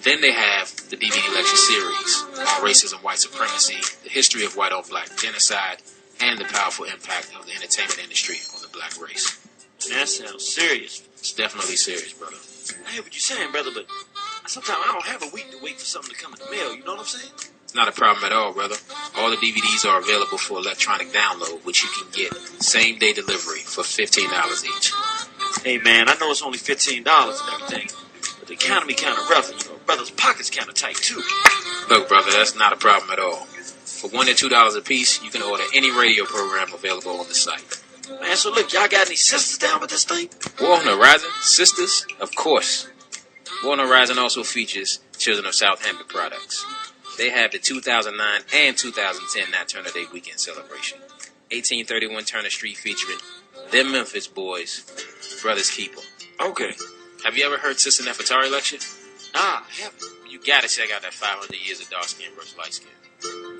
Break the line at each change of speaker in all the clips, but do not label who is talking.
Then they have the DVD lecture series on racism, white supremacy, the history of white-on-black genocide, and the powerful impact of the entertainment industry on the black race.
Man, that sounds serious.
It's definitely serious, brother.
I hear what you're saying, brother, but sometimes I don't have a week to wait for something to come in the mail. You know what I'm saying?
It's not a problem at all, brother. All the DVDs are available for electronic download, which you can get same-day delivery for $15 each.
Hey, man, I know it's only $15 and everything, but the economy kind of rough, and, brother's pocket's kind of tight, too.
Look, brother, that's not a problem at all. For $1 to $2 a piece, you can order any radio program available on the site.
Man, so look, y'all got any sisters down with this thing?
War on the Horizon? Sisters? Of course. War on the Horizon also features Children of Southampton products. They have the 2009 and 2010 Nat Turner Day weekend celebration. 1831 Turner Street featuring Them Memphis Boys, Brothers Keeper.
Okay.
Have you ever heard Sister Nefertari lecture?
Nah, I haven't.
You gotta check out that 500 Years of Dark Skin versus Light Skin.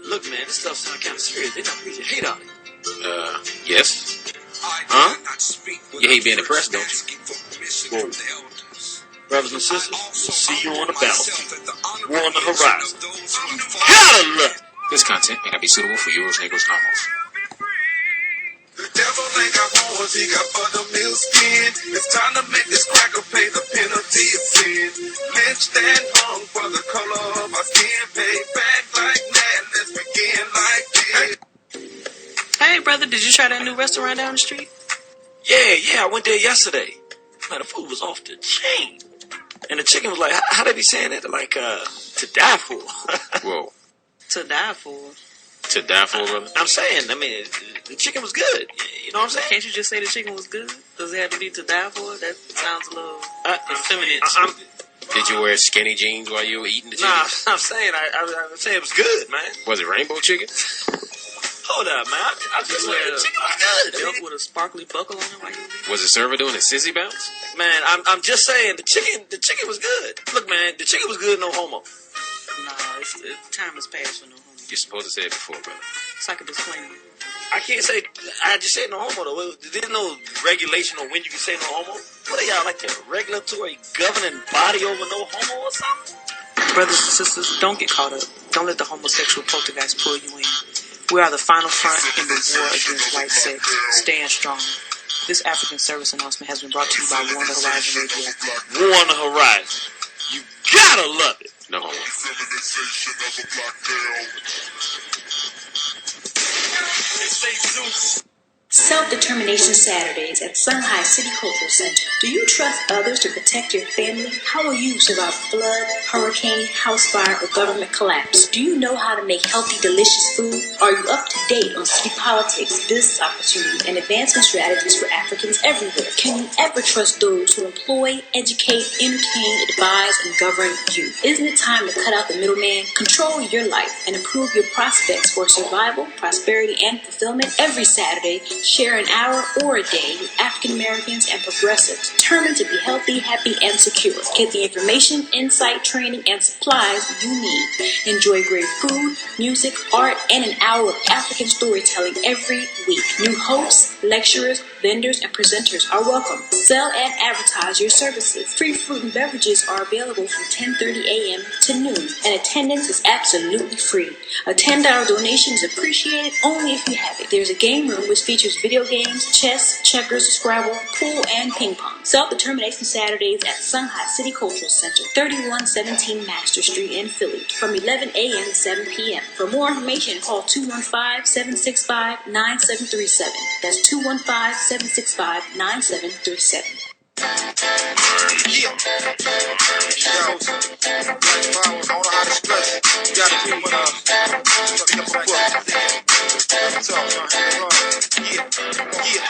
Look, man, this stuff sounds kind of serious. They not preaching hate on it.
Yes. Huh? You hate being depressed, don't you?
Whoa. Brothers and sisters, we'll see you on the battlefield. War on the horizon. Gotta love it.
This content may not be suitable for Euros, Negros, and Homos.
The devil ain't got horns, he got buttermilk skin. It's time to make this cracker pay the penalty of sin. Lynched and hung for the color of my skin. Pay back like that, let's begin like this.
Hey, brother, did you try that new restaurant down the street?
Yeah, I went there yesterday. Man, the food was off the chain. And the chicken was like, how they be saying it? Like, to die for.
Whoa.
To die for.
To die for, brother?
I'm saying, I mean, the chicken was good. You know what I'm saying?
Can't you just say the chicken was good? Does it have to be to die for? That sounds a little effeminate.
Did you wear skinny jeans while you were eating the chicken?
Nah, I'm saying, I saying it was good, man.
Was it rainbow chicken?
Hold up, man. I just wear the chicken was good.
Belt with a sparkly buckle on it. Like
was the server doing a sissy bounce?
Man, I'm just saying the chicken was good. Look, man, the chicken was good. No homo.
Nah, time has passed for no homo.
You're supposed to say it before, brother.
It's like a disclaimer.
I can't say. I just said no homo though. There's no regulation on when you can say no homo. What are y'all, like the regulatory governing body over no homo or something?
Brothers and sisters, don't get caught up. Don't let the homosexual poltergeist pull you in. We are the final front in the war against white sex. Stand strong. This African service announcement has been brought to you by War on the Horizon Radio.
War on the Horizon. You gotta love it.
No homo.
Self-Determination Saturdays at Shanghai City Cultural Center. Do you trust others to protect your family? How will you survive flood, hurricane, house fire, or government collapse? Do you know how to make healthy, delicious food? Are you up to date on city politics, business opportunities, and advancement strategies for Africans everywhere? Can you ever trust those who employ, educate, entertain, advise, and govern you? Isn't it time to cut out the middleman, control your life, and improve your prospects for survival, prosperity, and fulfillment? Every Saturday, share an hour or a day with African Americans and progressives determined to be healthy, happy, and secure. Get the information, insight, training, and supplies you need. Enjoy great food, music, art, and an hour of African storytelling every week. New hosts, lecturers, vendors, and presenters are welcome. Sell and advertise your services. Free fruit and beverages are available from 10:30 a.m. to noon, and attendance is absolutely free. A $10 donation is appreciated only if you have it. There's a game room which features video games, chess, checkers, Scrabble, pool, and ping pong. Self-Determination Saturdays at Shanghai City Cultural Center, 3117 Master Street in Philly, from 11 a.m. to 7 p.m. For more information, call 215-765-9737. That's 215-765-9737.
Yeah. Yo, black power, I don't know how to stress it. You gotta do what yeah.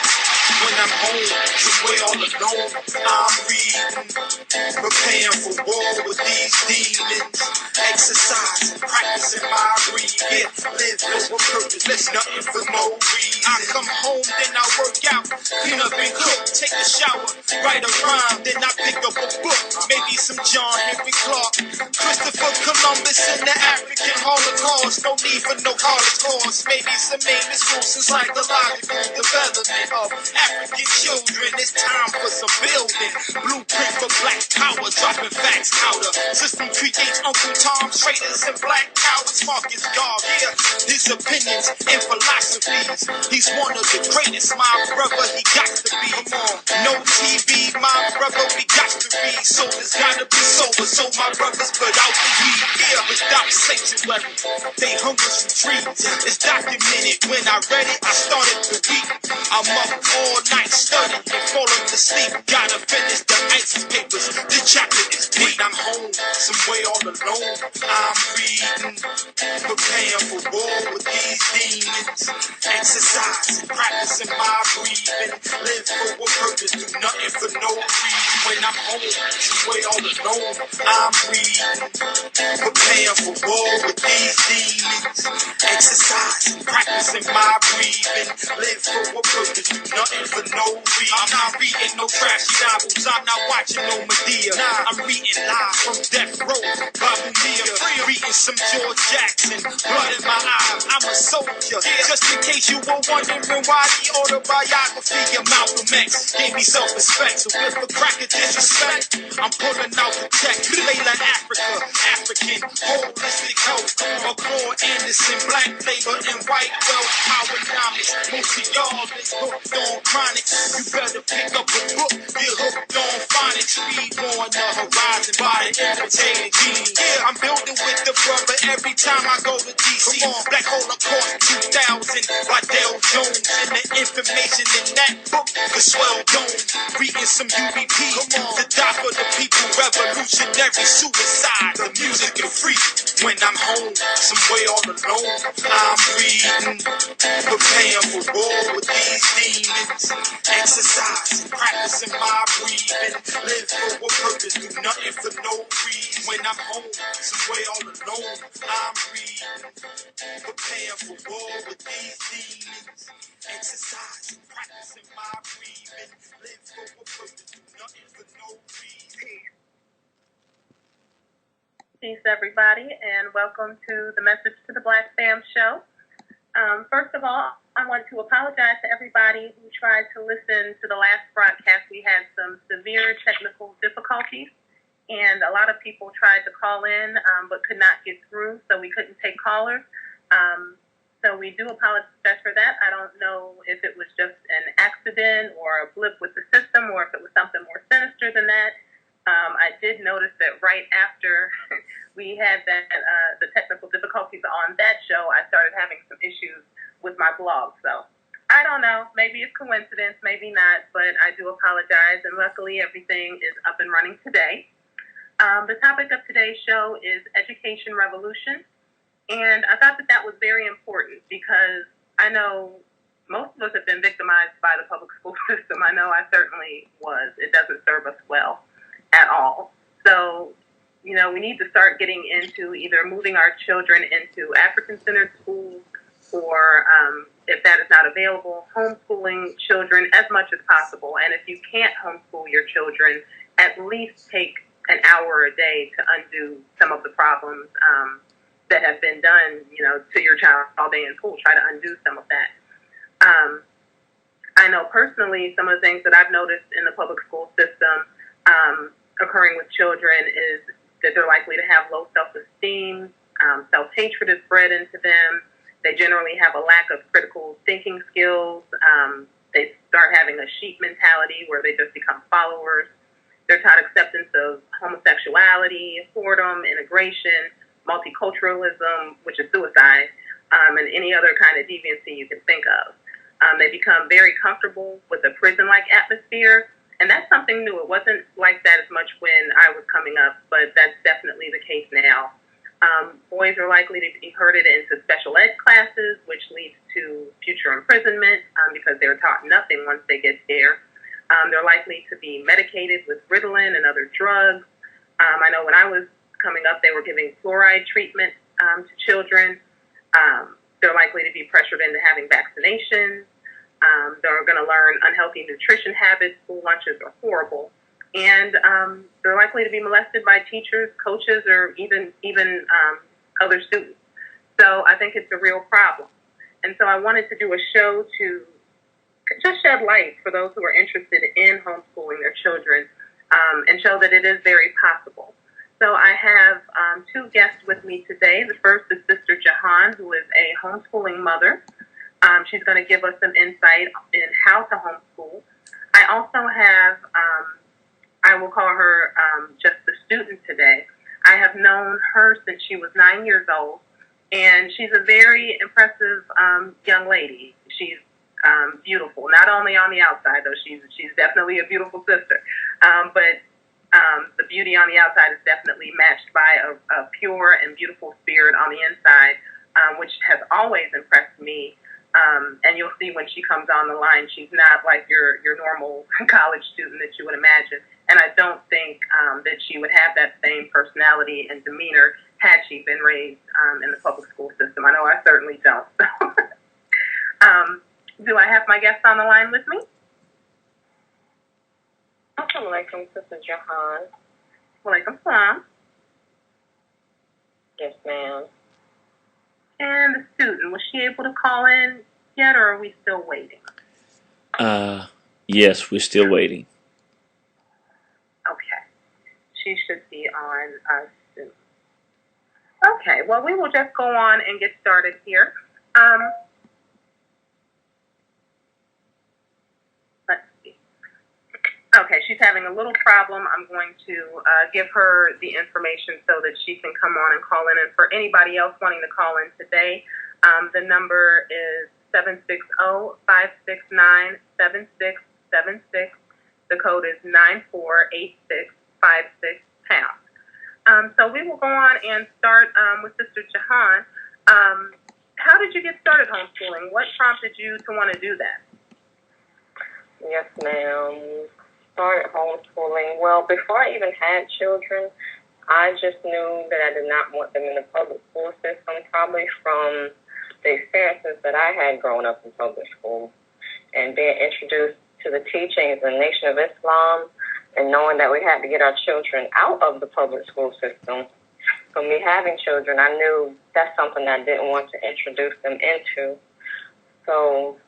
When I'm home, somewhere all alone, I'm reading, preparing for war with these demons, exercising, practicing my reading, live for a purpose, there's nothing for no reason. I come home, then I work out, clean up and cook, take a shower, write a rhyme, then I pick up a book, maybe some John Henry Clark, Christopher Columbus and the African Holocaust, no need for no college course, maybe some Amos Wilson's psychological development of African children. It's time for some building, blueprint for black power, dropping facts outer. System creates Uncle Tom's traitors and black cowards. Marcus Garvey, yeah, his opinions and philosophies. He's one of the greatest, my brother, he got to be. Come on, no TV, my brother, we got to read. Soldiers gotta be sober, so my brothers put out the weed. Yeah, without sanctuary, they hunger some trees. It's documented. When I read it, I started to weep. I'm up all night studying and falling to sleep. Gotta finish the ISIS papers. This chapter is deep. I'm home, somewhere all alone. I'm reading, preparing for war with these demons. Exercising, practicing my breathing. Live for a purpose, do nothing for no reason. When I'm home, somewhere all alone. I'm reading, preparing for war with these demons. Exercising, practicing my breathing. Live for a purpose, do nothing for no reason. I'm not reading no trashy novels, I'm not watching no Medea. Nah, I'm reading live from Death Row, Bible Mia. Reading some George Jackson, blood in my eyes, I'm a soldier. Just in case you were wondering why the autobiography of Malcolm X gave me self-respect. So if a cracker disrespect, I'm pulling out the check. Layla Africa, African, holistic health. McClure Anderson, black labor and white wealth. Powernomics, most of y'all is hooked on chronics. You better pick up a book, get hooked on phonics. Read on the horizon by the entertaining genie. Yeah, I'm building with the brother every time I go to DC. Black Holocaust 2000, Waddell Jones. And the information in that book is swell dome. Reading some UBP, the die for the people, revolutionary suicide. The music is free. When I'm home, somewhere all alone, I'm reading, preparing for war with these demons. Exercising, practicing my breathing. Live for a purpose, do nothing for no reason. When I'm home, somewhere all alone, I'm reading, preparing for war with these demons. Exercising, practicing my breathing. Live for a purpose, do nothing for no reason.
Peace, everybody, and welcome to the Message to the Black Fam show. First of all, I want to apologize to everybody who tried to listen to the last broadcast. We had some severe technical difficulties, and a lot of people tried to call in but could not get through, so we couldn't take callers. So we do apologize for that. I don't know if it was just an accident or a blip with the system or if it was something more sinister than that. I did notice that right after we had that the technical difficulties on that show, I started having some issues with my blog. So I don't know. Maybe it's coincidence, maybe not, but I do apologize. And luckily, everything is up and running today. The topic of today's show is Education Revolution. And I thought that that was very important because I know most of us have been victimized by the public school system. I know I certainly was. It doesn't serve us well at all. So, you know, we need to start getting into either moving our children into African-centered schools or, if that is not available, homeschooling children as much as possible. And if you can't homeschool your children, at least take an hour a day to undo some of the problems that have been done, you know, to your child all day in school. Try to undo some of that. I know personally some of the things that I've noticed in the public school system occurring with children is that they're likely to have low self-esteem, self-hatred is bred into them. They generally have a lack of critical thinking skills. They start having a sheep mentality where they just become followers. They're taught acceptance of homosexuality, whoredom, integration, multiculturalism, which is suicide, and any other kind of deviancy you can think of. They become very comfortable with a prison-like atmosphere, and that's something new. It wasn't like that as much when I was coming up, but that's definitely the case now. Boys are likely to be herded into special ed classes, which leads to future imprisonment because they're taught nothing once they get there. They're likely to be medicated with Ritalin and other drugs. I know when I was coming up, they were giving fluoride treatment to children. They're likely to be pressured into having vaccinations. They're going to learn unhealthy nutrition habits. School lunches are horrible. And they're likely to be molested by teachers, coaches, or even other students. So I think it's a real problem. And so I wanted to do a show to just shed light for those who are interested in homeschooling their children and show that it is very possible. So I have two guests with me today. The first is Sister Jahan, who is a homeschooling mother. She's going to give us some insight in how to homeschool. I also have, I will call her just the student today. I have known her since she was 9 years old, and she's a very impressive young lady. She's beautiful, not only on the outside, though. She's definitely a beautiful sister, but the beauty on the outside is definitely matched by a pure and beautiful spirit on the inside, which has always impressed me. And you'll see when she comes on the line, she's not like your normal college student that you would imagine. And I don't think that she would have that same personality and demeanor had she been raised in the public school system. I know I certainly don't. Do I have my guests on the line with me?
Assalamu alaikum, Sister Jahan.
Walaikum salam.
Yes, ma'am.
And the student, was she able to call in yet, or are we still waiting?
Yes, we're still waiting.
Okay. She should be on soon. Okay, well, we will just go on and get started here. Let's see. Okay, she's having a little problem. I'm going to give her the information so that she can come on and call in. And for anybody else wanting to call in today, the number is 760-569-7676. The code is 948656#. So we will go on and start with Sister Jahan. How did you get started homeschooling? What prompted you to want to do that?
Yes, ma'am. Started homeschooling. Well, before I even had children, I just knew that I did not want them in the public school system, probably from the experiences that I had growing up in public school and being introduced to the teachings of the Nation of Islam and knowing that we had to get our children out of the public school system. So me having children, I knew that's something I didn't want to introduce them into. So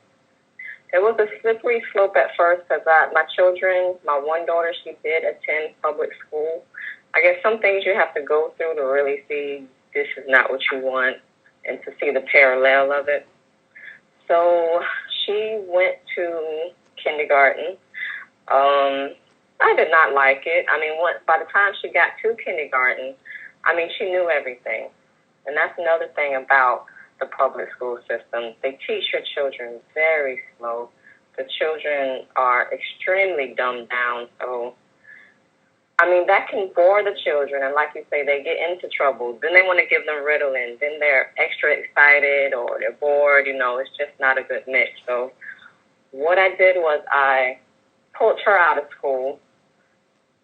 it was a slippery slope at first because my children, my one daughter, she did attend public school. I guess some things you have to go through to really see this is not what you want and to see the parallel of it. So she went to kindergarten. I did not like it. I mean, by the time she got to kindergarten, I mean, she knew everything. And that's another thing about the public school system. They teach your children very slow. The children are extremely dumbed down. So, I mean, that can bore the children. And like you say, they get into trouble. Then they want to give them Ritalin. Then they're extra excited or they're bored. You know, it's just not a good mix. So what I did was I pulled her out of school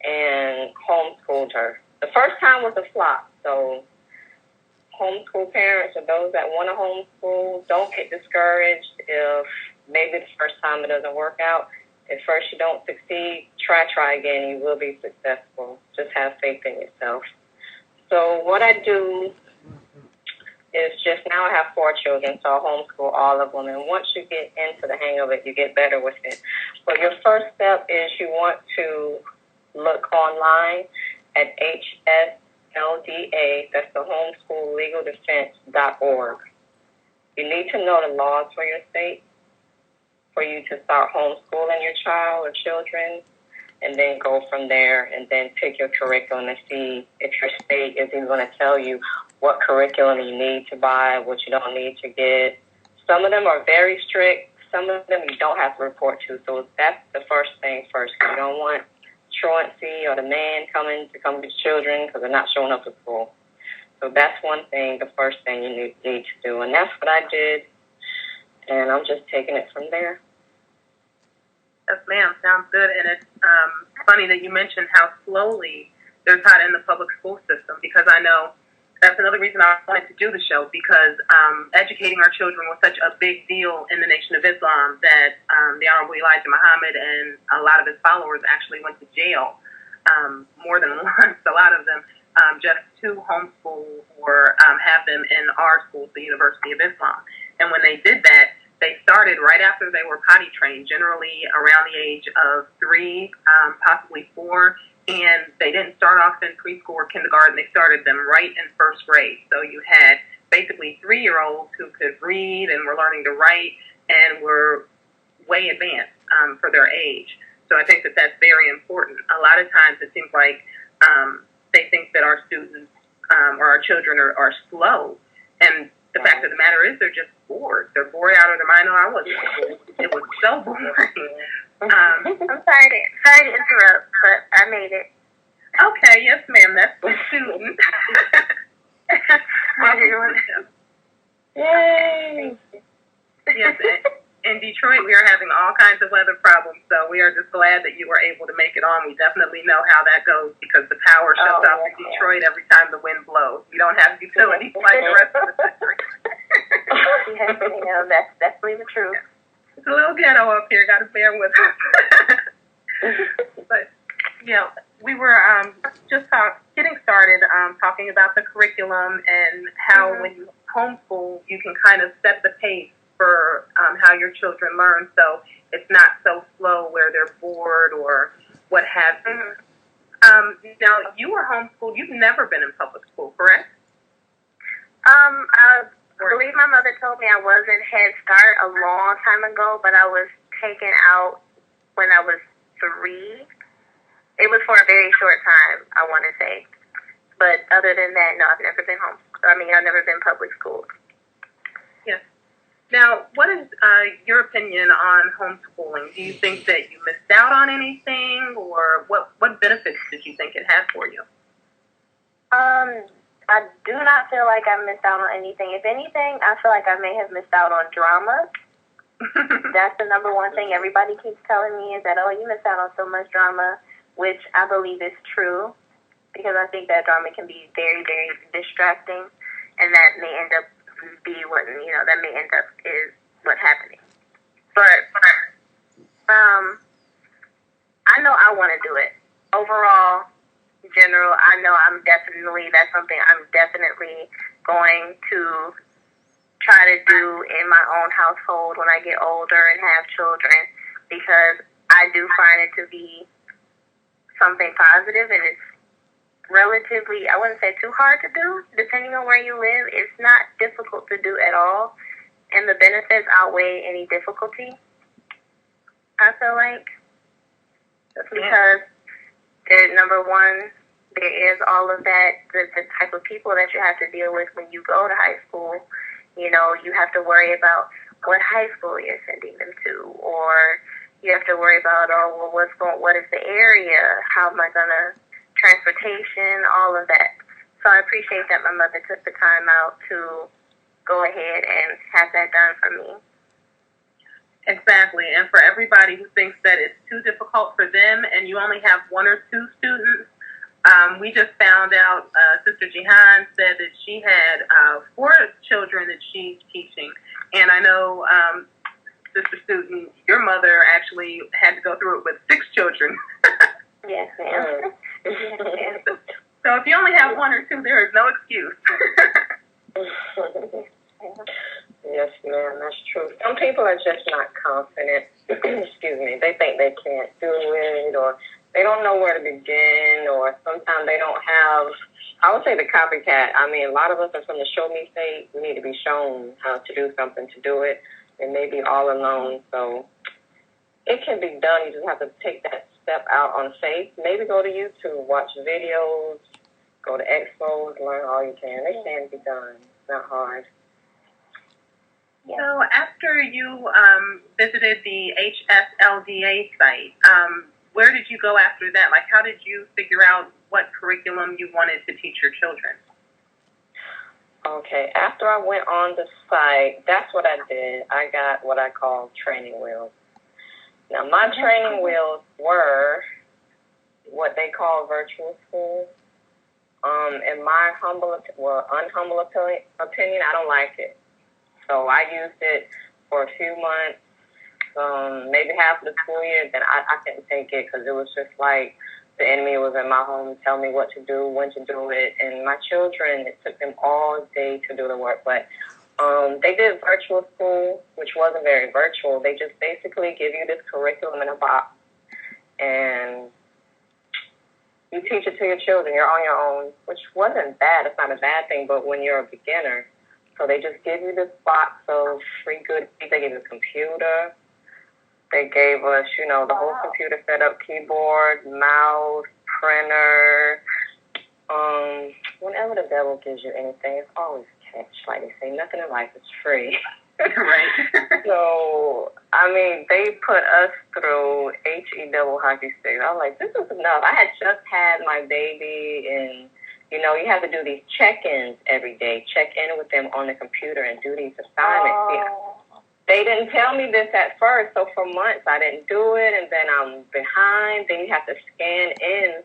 and homeschooled her. The first time was a flop. So homeschool parents or those that want to homeschool, don't get discouraged if maybe the first time it doesn't work out. If first you don't succeed, try again. You will be successful. Just have faith in yourself. So what I do is just now I have 4 children, so I homeschool all of them. And once you get into the hang of it, you get better with it. But your first step is you want to look online at HSLDA, that's the homeschoollegaldefense.org. You need to know the laws for your state for you to start homeschooling your child or children, and then go from there and then pick your curriculum and see if your state is even going to tell you what curriculum you need to buy, what you don't need to get. Some of them are very strict. Some of them you don't have to report to. So that's the first thing first. You don't want truancy or the man coming to come get children because they're not showing up at school. So that's one thing, the first thing you need to do. And that's what I did. And I'm just taking it from there.
Yes, ma'am. Sounds good. And it's funny that you mentioned how slowly they're taught in the public school system, because I know that's another reason I wanted to do the show, because educating our children was such a big deal in the Nation of Islam that the Honorable Elijah Muhammad and a lot of his followers actually went to jail more than once, a lot of them, just to homeschool or have them in our school, the University of Islam. And when they did that, they started right after they were potty trained, generally around the age of 3, possibly 4, and they didn't start off in preschool or kindergarten. They started them right in first grade. So you had basically 3-year-olds who could read and were learning to write and were way advanced for their age. So I think that that's very important. A lot of times it seems like they think that our students or our children are slow. And the fact of the matter is they're just bored. They're bored out of their mind. No, I wasn't bored. It was so boring.
I'm sorry to interrupt, but I made it.
Okay, yes, ma'am. That's the student.
Yay!
Yes, in Detroit, we are having all kinds of weather problems, so we are just glad that you were able to make it on. We definitely know how that goes because the power shuts off in Detroit every time the wind blows. We don't have utilities like the rest of the country.
Yes, that's definitely the truth.
It's a little ghetto up here. Got to bear with us. But, we were just getting started talking about the curriculum and how when you homeschool, you can kind of set the pace for how your children learn, so it's not so slow where they're bored or what have you. Now, you were homeschooled. You've never been in public school, correct?
I believe my mother told me I was in Head Start a long time ago, but I was taken out when I was 3. It was for a very short time, I want to say. But other than that, no, I've never been I've never been public schooled.
Yes. Now, what is your opinion on homeschooling? Do you think that you missed out on anything, or what benefits did you think it had for you?
I do not feel like I missed out on anything. If anything, I feel like I may have missed out on drama. That's the number one thing everybody keeps telling me is that, oh, you missed out on so much drama, which I believe is true, because I think that drama can be very, very distracting, and that may end up is what's happening. But I know I want to do it. Overall, general, I know that's something I'm definitely going to try to do in my own household when I get older and have children, because I do find it to be something positive, and it's relatively, I wouldn't say too hard to do, depending on where you live. It's not difficult to do at all, and the benefits outweigh any difficulty, I feel like. Because, number one, there is all of that, the type of people that you have to deal with when you go to high school. You have to worry about what high school you're sending them to, or you have to worry about, what is the area, how am I going to, transportation, all of that. So I appreciate that my mother took the time out to go ahead and have that done for me.
Exactly. And for everybody who thinks that it's too difficult for them and you only have 1 or 2 students, we just found out Sister Jihan said that she had 4 children that she's teaching. And I know, Sister Student, your mother actually had to go through it with 6 children.
Yes, ma'am.
So if you only have 1 or 2, there is no excuse.
Yes, ma'am, that's true. Some people are just not confident. Excuse me. They think they can't do it, or they don't know where to begin, or sometimes they don't have, I would say the copycat. I mean, a lot of us are from the show me state. We need to be shown how to do something to do it. It may be all alone, so it can be done. You just have to take that step out on faith. Maybe go to YouTube, watch videos, go to expos, learn all you can. It can be done. It's not hard.
Yeah. So after you visited the HSLDA site, where did you go after that? Like, how did you figure out what curriculum you wanted to teach your children?
Okay, after I went on the site, that's what I did. I got what I call training wheels. Now, my training wheels were what they call virtual school. In my unhumble opinion, I don't like it. So I used it for a few months, maybe half of the school year. Then I couldn't take it because it was just like the enemy was in my home telling me what to do, when to do it. And my children, it took them all day to do the work. But they did virtual school, which wasn't very virtual. They just basically give you this curriculum in a box. And You teach it to your children. You're on your own, which wasn't bad. It's not a bad thing, but when you're a beginner, so they just give you this box of free goodies. They gave you a computer. They gave us, the whole computer setup, keyboard, mouse, printer. Whenever the devil gives you anything, it's always catch. Like they say, nothing in life is free.
Right.
So, they put us through HE double hockey sticks. I was like, this is enough. I had just had my baby, and, you have to do these check-ins every day. Check in with them on the computer and do these assignments.
Oh.
They didn't tell me this at first, so for months I didn't do it, and then I'm behind. Then you have to scan in,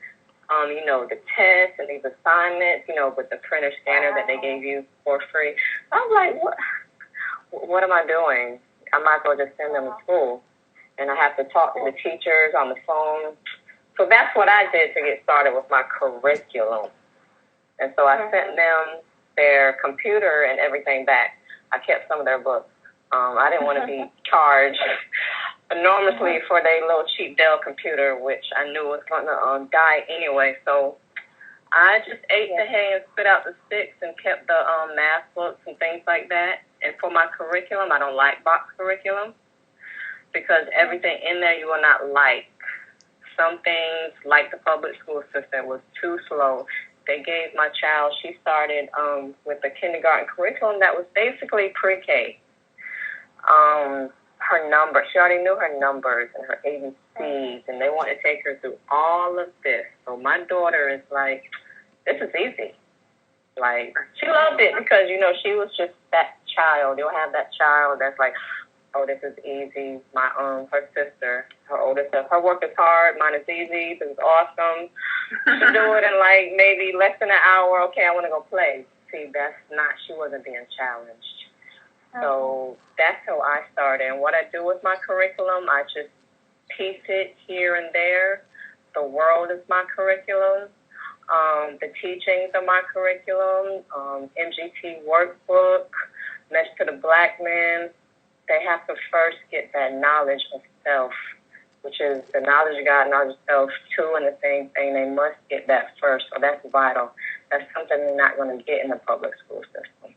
the tests and these assignments, with the printer scanner that they gave you for free. I was like, what am I doing? I might as well just send them to school. And I have to talk to the teachers on the phone. So that's what I did to get started with my curriculum. And so I sent them their computer and everything back. I kept some of their books. I didn't want to be charged enormously for their little cheap Dell computer, which I knew was going to die anyway. So I just ate the hay and spit out the sticks and kept the math books and things like that. And for my curriculum, I don't like box curriculum because everything in there you will not like. Some things, like the public school system, was too slow. They gave my child, she started with a kindergarten curriculum that was basically pre-K. Her numbers, she already knew her numbers and her ABCs, and they want to take her through all of this. So my daughter is like, this is easy. Like, she loved it because, she was just that child. You'll have that child that's like, oh, this is easy. My her sister, her oldest, her work is hard. Mine is easy. This is awesome. She do it in like maybe less than an hour. Okay, I want to go play. See, she wasn't being challenged. So that's how I started. And what I do with my curriculum, I just piece it here and there. The world is my curriculum. The teachings are my curriculum. MGT workbook, Message to the Black Man. They have to first get that knowledge of self, which is the knowledge of God, knowledge of self, two and the same thing. They must get that first. So that's vital. That's something they're not going to get in the public school system.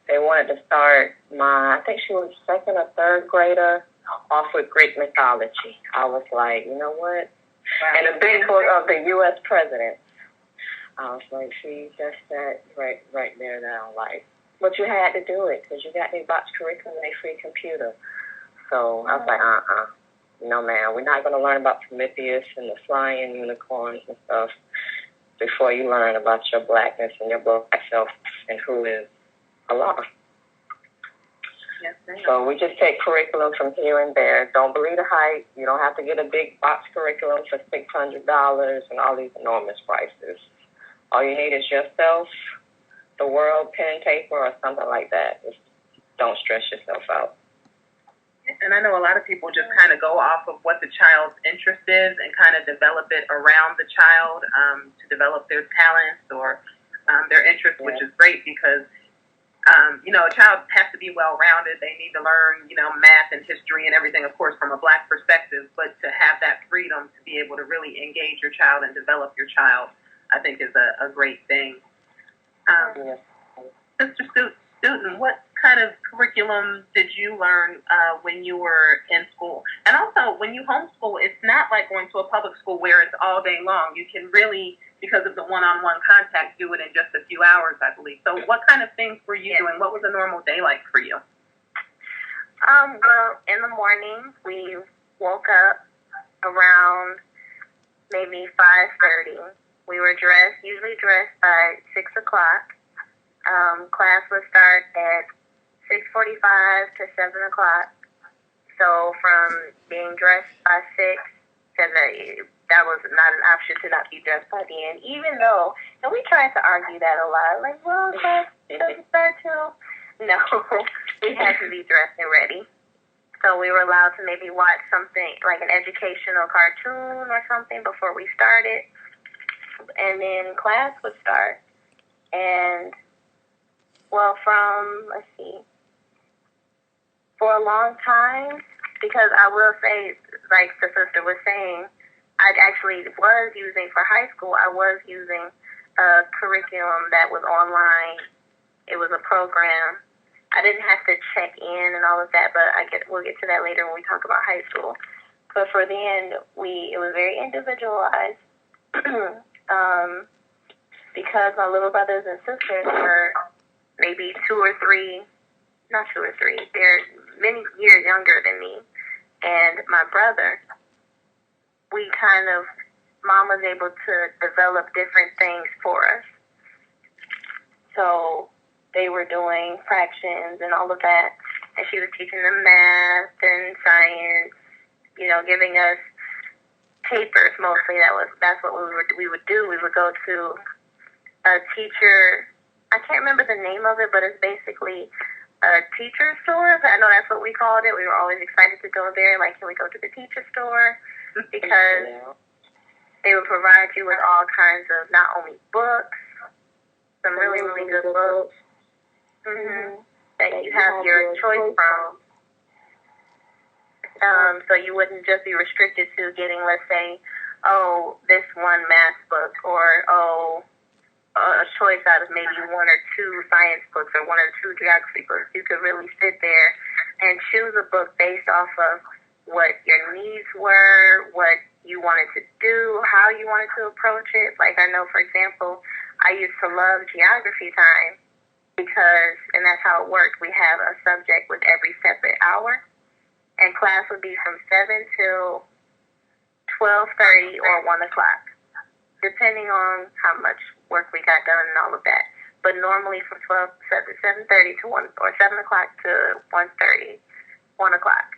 They wanted to start I think she was second or third grader, off with Greek mythology. I was like, you know what? Wow. And a big book of the U.S. presidents. I was like, see, that's that right there that I don't like. But you had to do it because you got a box curriculum and a free computer. So I was like, no, man, we're not going to learn about Prometheus and the flying unicorns and stuff before you learn about your blackness and your black self and who is Allah.
Yes,
so we just take curriculum from here and there. Don't believe the hype. You don't have to get a big box curriculum for $600 and all these enormous prices. All you need is yourself, the world, pen and paper, or something like that. Just don't stress yourself out.
And I know a lot of people just kind of go off of what the child's interest is and kind of develop it around the child to develop their talents or their interests, which is great because a child has to be well-rounded. They need to learn, math and history and everything, of course, from a Black perspective. But to have that freedom to be able to really engage your child and develop your child, I think is a great thing. Sister Student, what kind of curriculum did you learn when you were in school? And also, when you homeschool, it's not like going to a public school where it's all day long. You can really, because of the one-on-one contact, do it in just a few hours, I believe. So what kind of things were you doing? What was a normal day like for you?
Well, in the morning, we woke up around maybe 5:30. We were usually dressed by 6 o'clock. Class would start at 6:45 to 7 o'clock. So from being dressed by 6, because that was not an option to not be dressed by then, even though, and we tried to argue that a lot, like, well, class doesn't start till, no, we had to be dressed and ready. So we were allowed to maybe watch something, like an educational cartoon or something before we started. And then class would start. And, well, for a long time, because I will say, like the sister was saying, I actually was using for high school. I was using a curriculum that was online. It was a program. I didn't have to check in and all of that, but we'll get to that later when we talk about high school. But for then, it was very individualized because my little brothers and sisters were maybe not two or three. They're many years younger than me. And my brother, Mom was able to develop different things for us. So they were doing fractions and all of that. And she was teaching them math and science, giving us papers mostly. That's what we would do. We would go to a teacher. I can't remember the name of it, but it's basically a teacher store. I know that's what we called it. We were always excited to go there. Like, can we go to the teacher store? Because they would provide you with all kinds of not only books, some really, really good books that you have your choice from. So you wouldn't just be restricted to getting, let's say, this one math book or, a choice out of maybe one or two science books or one or two geography books. You could really sit there and choose a book based off of what your needs were, what you wanted to do, how you wanted to approach it. Like, I know, for example, I used to love geography time and that's how it worked. We have a subject with every separate hour, and class would be from 7 till 12:30 or 1 o'clock, depending on how much work we got done and all of that. But normally from 7:30 to 1, or 7 o'clock to 1:30, 1 o'clock.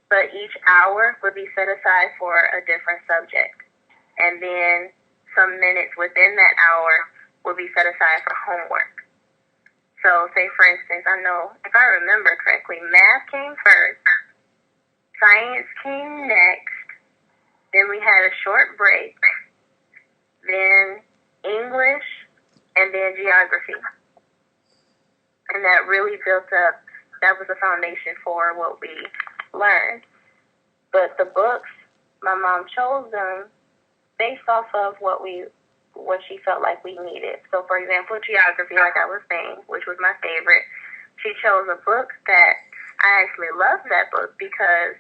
But each hour would be set aside for a different subject. And then some minutes within that hour would be set aside for homework. So say, for instance, I know, if I remember correctly, math came first, science came next, then we had a short break, then English, and then geography. And that really built up, that was the foundation for what we learned. But the books, my mom chose them based off of what she felt like we needed. So, for example, geography, like I was saying, which was my favorite, she chose a book that I actually loved that book because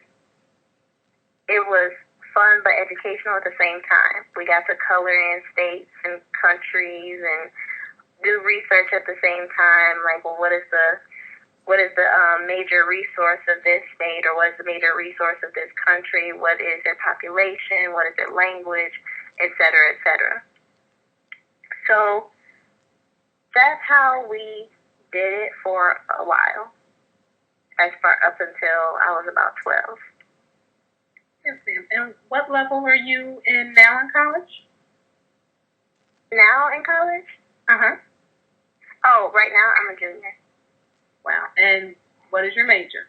it was fun but educational at the same time. We got to color in states and countries and do research at the same time. Like, well, what is the major resource of this state, or what is the major resource of this country? What is their population? What is their language, et cetera, et cetera. So that's how we did it for a while, up until I was about 12.
Yes, ma'am. And what level are you in now in college?
Now in college?
Uh-huh.
Oh, right now I'm a junior.
Wow. And what is your major?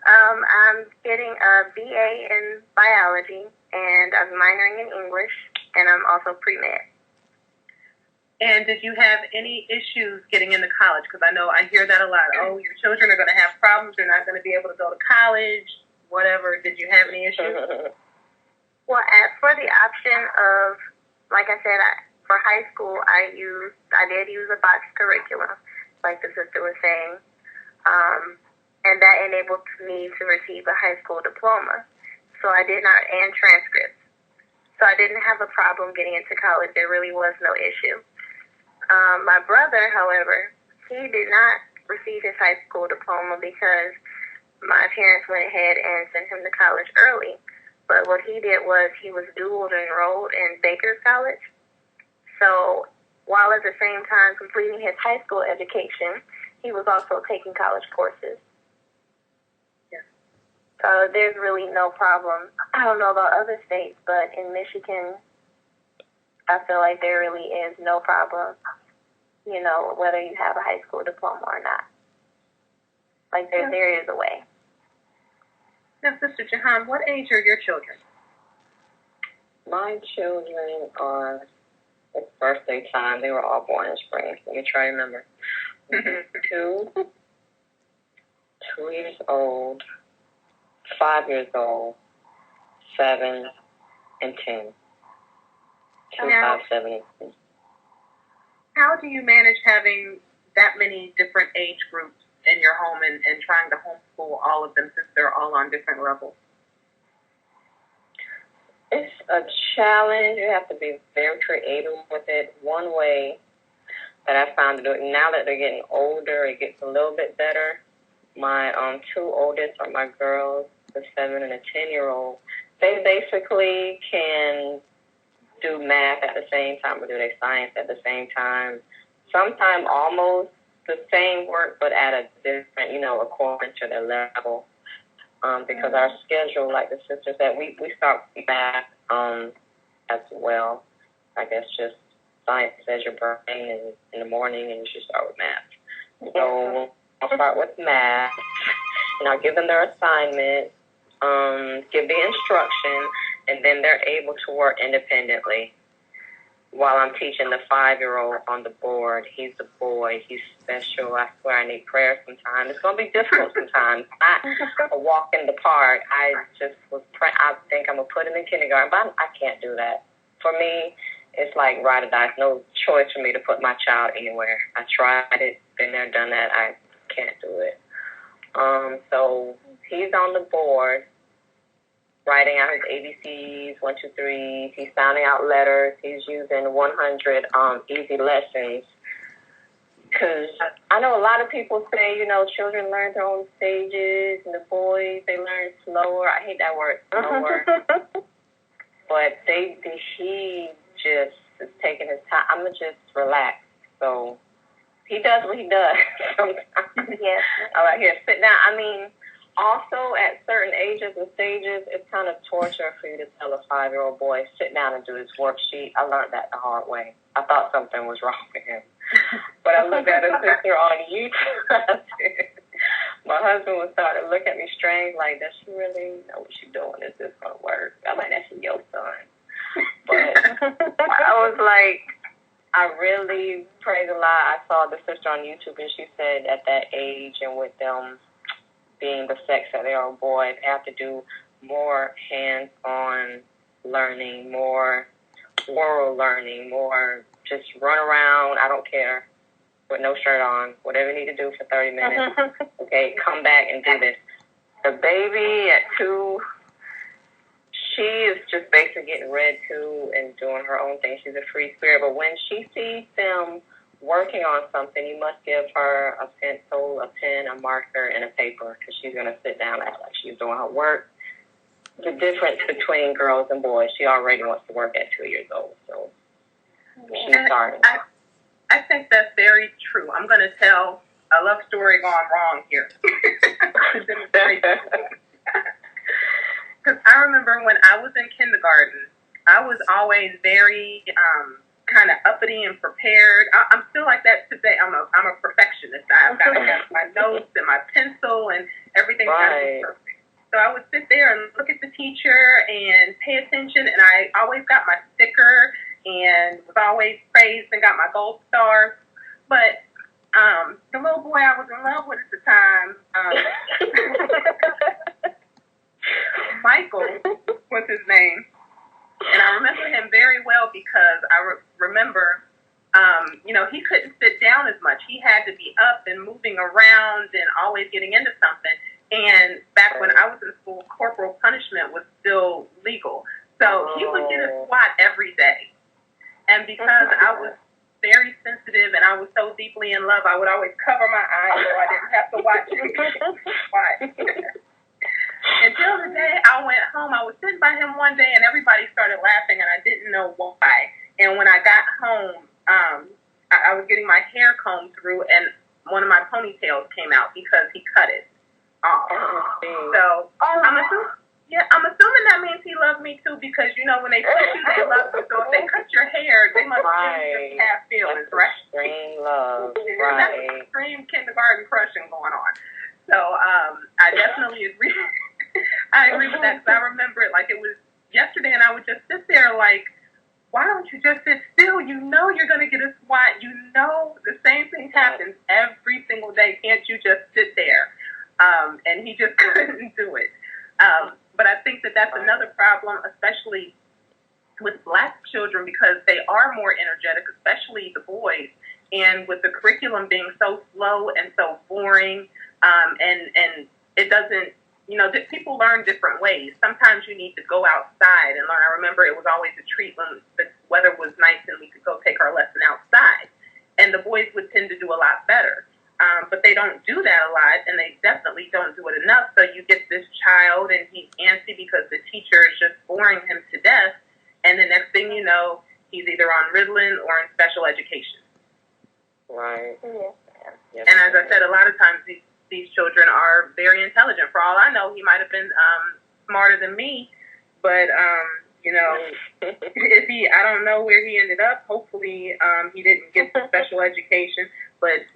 I'm getting a BA in biology, and I'm minoring in English, and I'm also pre-med.
And did you have any issues getting into college? Because I know I hear that a lot. Oh, your children are going to have problems. They're not going to be able to go to college, whatever. Did you have any issues?
Well, as for the option of, like I said, for high school, I did use a box curriculum, like the sister was saying, and that enabled me to receive a high school diploma. So I did not, and transcripts. So I didn't have a problem getting into college. There really was no issue. My brother, however, he did not receive his high school diploma because my parents went ahead and sent him to college early. But what he did was he was dual enrolled in Baker's College. So while at the same time completing his high school education, he was also taking college courses.
Yeah.
So there's really no problem. I don't know about other states, but in Michigan, I feel like there really is no problem, whether you have a high school diploma or not. Like, there is a way.
Now, Sister Jahan, what age are your children?
My children are, it's birthday time. They were all born in spring. Let me try to remember. 2 years old, 5 years old, 7, and 10. 2, 5, 7, and 10.
How do you manage having that many different age groups in your home and trying to homeschool all of them since they're all on different levels?
It's a challenge. You have to be very creative with it. One way that I found to do it, now that they're getting older, it gets a little bit better. My 2 oldest are my girls, the 7 and the 10-year-old. They basically can do math at the same time or do their science at the same time. Sometimes almost the same work, but at a different, according to their level. Because our schedule, like the sister said, we start with math as well. I guess just science says your brain in the morning and you should start with math. So I'll start with math, and I'll give them their assignment, give the instruction, and then they're able to work independently while I'm teaching the 5-year-old on the board. He's a boy. He's special. I swear I need prayer sometimes. It's going to be difficult sometimes. A walk in the park. I just was praying. I think I'm going to put him in kindergarten, but I can't do that. For me, it's like ride or die. It's no choice for me to put my child anywhere. I tried it, been there, done that. I can't do it. So he's on the board, writing out his ABCs, 1, 2, 3. He's sounding out letters. He's using 100 easy lessons. Because I know a lot of people say, children learn their own stages, and the boys, they learn slower. I hate that word, slower. But he just is taking his time. I'm going to just relax. So he does what he does sometimes.
Yes.
I'm out here, sit down. I mean, also, at certain ages and stages, it's kind of torture for you to tell a 5-year-old boy, sit down and do his worksheet. I learned that the hard way. I thought something was wrong with him. But I looked at his sister on YouTube. My husband was starting to look at me strange, like, does she really know what she's doing? Is this going to work? I'm like, that's your son. But I was like, I really, praise Allah, I saw the sister on YouTube, and she said at that age and with them being the sex that they are, boys, they have to do more hands-on learning, more oral learning, more just run around, I don't care, with no shirt on, whatever you need to do for 30 minutes. Okay, come back and do this. The baby at 2, she is just basically getting read to and doing her own thing. She's a free spirit. But when she sees them working on something, you must give her a pencil, a pen, a marker, and a paper, because she's going to sit down and act like she's doing her work. The difference between girls and boys, she already wants to work at 2 years old. So she's starting.
I think that's very true. I'm going to tell a love story gone wrong here. Because I remember when I was in kindergarten, I was always very kind of uppity and prepared. I'm still like that today. I'm a perfectionist. I've got to have my notes and my pencil and everything's got to be perfect. So I would sit there and look at the teacher and pay attention, and I always got my sticker and was always praised and got my gold stars. But the little boy I was in love with at the time, Michael was his name. And I remember him very well because I remember, he couldn't sit down as much. He had to be up and moving around and always getting into something. And back when I was in school, corporal punishment was still legal. So he would get a swat every day. And because I was very sensitive and I was so deeply in love, I would always cover my eyes so I didn't have to watch him swat. Until the day I went home, I was sitting by him one day and everybody started laughing and I didn't know why. And when I got home, I was getting my hair combed through and one of my ponytails came out because he cut it off. So I'm assuming that means he loved me too because, when they push you, they love you. So if they cut your hair, they must really have feelings, right?
Extreme love,
That's an extreme kindergarten crushing going on. So I definitely agree. I agree with that because I remember it like it was yesterday, and I would just sit there like, why don't you just sit still? You know you're going to get a swat. You know the same thing happens every single day. Can't you just sit there? And he just couldn't do it. But I think that that's another problem, especially with black children, because they are more energetic, especially the boys. And with the curriculum being so slow and so boring, and it doesn't, people learn different ways. Sometimes you need to go outside and learn. I remember it was always a treat when the weather was nice and we could go take our lesson outside. And the boys would tend to do a lot better. But they don't do that a lot, and they definitely don't do it enough. So you get this child, and he's antsy because the teacher is just boring him to death. And the next thing you know, he's either on Ritalin or in special education.
Right.
Yes. And as I said, a lot of times these children are very intelligent. For all I know, he might have been smarter than me, but if I don't know where he ended up. Hopefully, he didn't get special education. But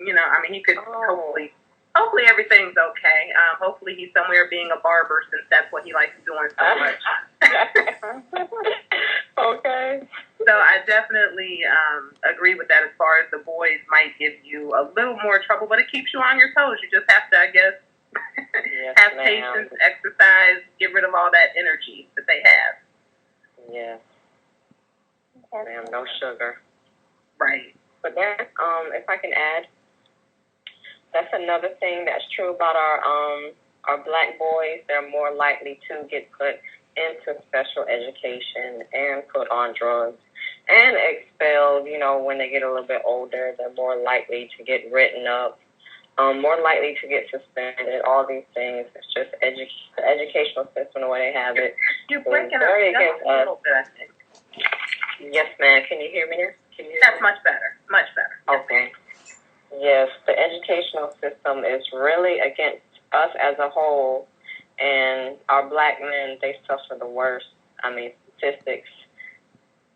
he could hopefully everything's okay. Hopefully he's somewhere being a barber, since that's what he likes doing so much.
Okay.
So I definitely agree with that. As far as the boys might give you a little more trouble, but it keeps you on your toes. You just have to, I guess, have patience, exercise, get rid of all that energy that they have.
Yes. Ma'am, no sugar.
Right.
But that, if I can add, that's another thing that's true about our black boys. They're more likely to get put into special education and put on drugs and expelled. When they get a little bit older, they're more likely to get written up, more likely to get suspended. All these things. It's just the educational system, the way they have it.
You're breaking up just a little bit, I think.
Yes, ma'am. Can you hear me now?
That's much better. Much better.
Okay. Yes, the educational system is really against us as a whole, and our black men, they suffer the worst. Statistics,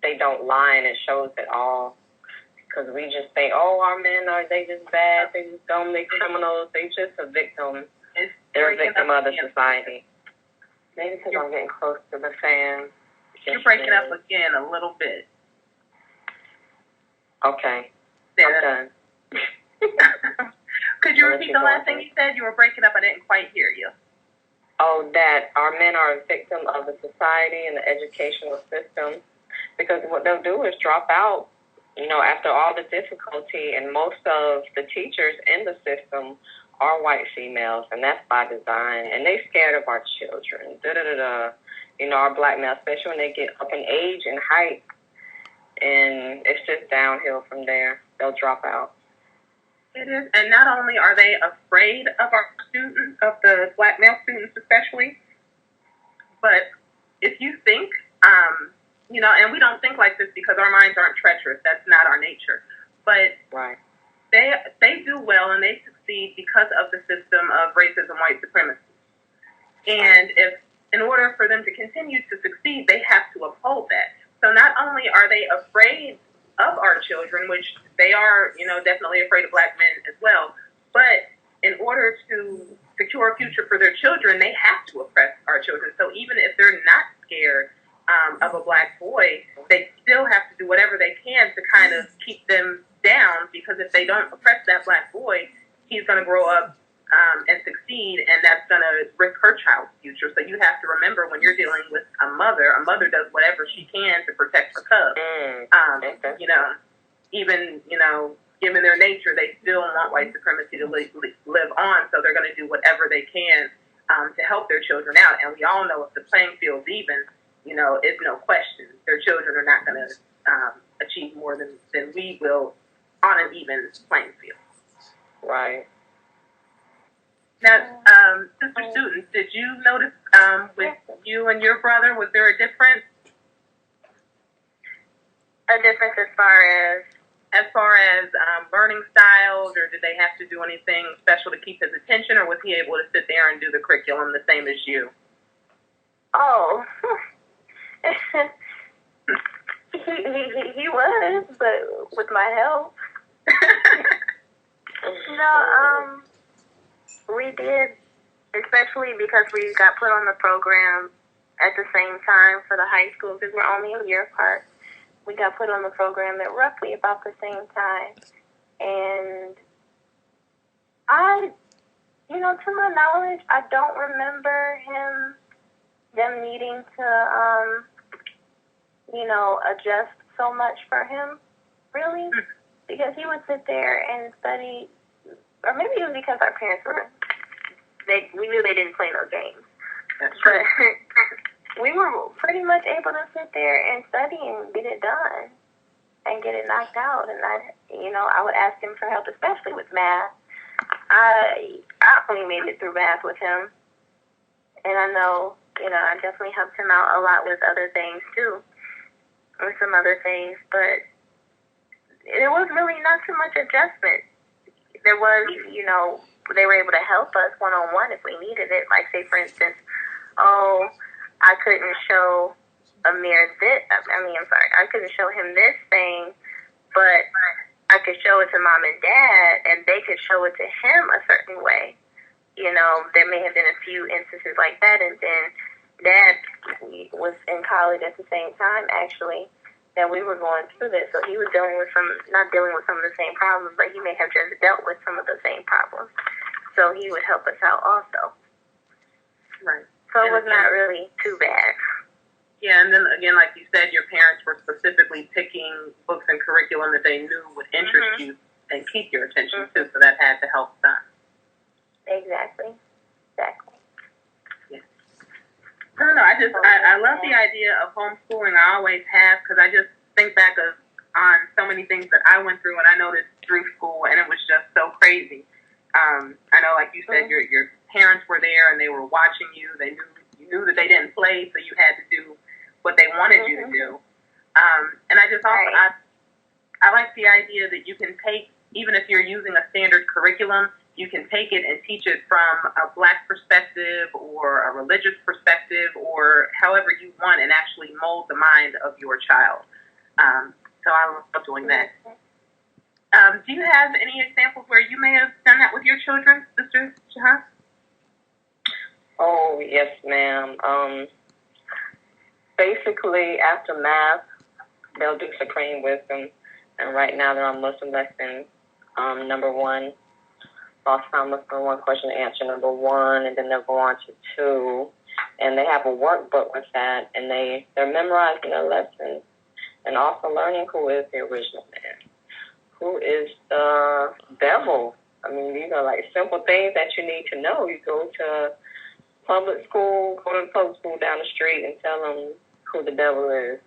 they don't lie, and it shows it all. Because we just say, our men they just bad, they just dumb, they criminals, they just a victim. They're a victim of the society. Maybe because I'm getting close to the fan.
You're breaking up again a little bit.
Okay.
I'm
done.
Could you repeat the last thing you said? You were breaking up. I didn't quite hear you.
Oh, that our men are a victim of the society and the educational system, because what they'll do is drop out, after all the difficulty, and most of the teachers in the system are white females, and that's by design, and they're scared of our children. Our black males, especially when they get up in age and height, and it's just downhill from there. They'll drop out.
It is, and not only are they afraid of our students, of the black male students especially, but if you think, and we don't think like this because our minds aren't treacherous. That's not our nature. But
right.
They do well and they succeed because of the system of racism, white supremacy. And in order for them to continue to succeed, they have to uphold that. So not only are they afraid of our children, which they are, definitely afraid of black men as well, but in order to secure a future for their children, they have to oppress our children. So even if they're not scared of a black boy, they still have to do whatever they can to kind of keep them down, because if they don't oppress that black boy, he's going to grow up and succeed, and that's going to risk her child's future. So you have to remember, when you're dealing with a mother does whatever she can to protect her cubs. Even given their nature, they still want white supremacy to live on, so they're going to do whatever they can to help their children out. And we all know if the playing field's even, it's no question their children are not going to achieve more than we will on an even playing field.
Right.
Now, Sister Student, did you notice with you and your brother, was there a difference?
A difference as far as
learning styles, or did they have to do anything special to keep his attention, or was he able to sit there and do the curriculum the same as you?
Oh, he was, but with my help. No, we did, especially because we got put on the program at the same time for the high school, because we're only a year apart. We got put on the program at roughly about the same time. And to my knowledge, I don't remember him them needing to, adjust so much for him, really, because he would sit there and study, or maybe it was because our parents we knew they didn't play no games.
That's true.
But we were pretty much able to sit there and study and get it done and get it knocked out. And I would ask him for help, especially with math. I only made it through math with him. And I know, I definitely helped him out a lot with other things too, with some other things. But it was really not too much adjustment. There was, they were able to help us one-on-one if we needed it. Like, say, for instance, I couldn't show Amir this. I couldn't show him this thing, but I could show it to mom and dad, and they could show it to him a certain way. There may have been a few instances like that, and then dad was in college at the same time, actually, that we were going through this. So he was not dealing with some of the same problems, but he may have just dealt with some of the same problems. So he would help us out also.
Right.
So it was not really too bad.
Yeah, and then again, like you said, your parents were specifically picking books and curriculum that they knew would interest you and keep your attention too, so that had to help them.
Exactly.
Yeah. I don't know. I love the idea of homeschooling. I always have, because I just think back on so many things that I went through and I noticed through school, and it was just so crazy. I know, like you said, your parents were there and they were watching you. You knew that they didn't play, so you had to do what they wanted you to do. And I just also, I like the idea that you can take, even if you're using a standard curriculum, you can take it and teach it from a Black perspective or a religious perspective or however you want, and actually mold the mind of your child. So I love doing that. Do you have any examples where you may have done that with your children, Sister Shahaz?
Oh, yes, ma'am. Basically, after math, they'll do Supreme Wisdom. And right now they're on Muslim lesson number 1. Lost time Muslim 1, question and answer number 1. And then they'll go on to 2. And they have a workbook with that. And they're memorizing their lessons. And also learning who is the original man. Who is the devil? I mean, these are like simple things that you need to know. You go to public school, go to the public school down the street and tell them who the devil is.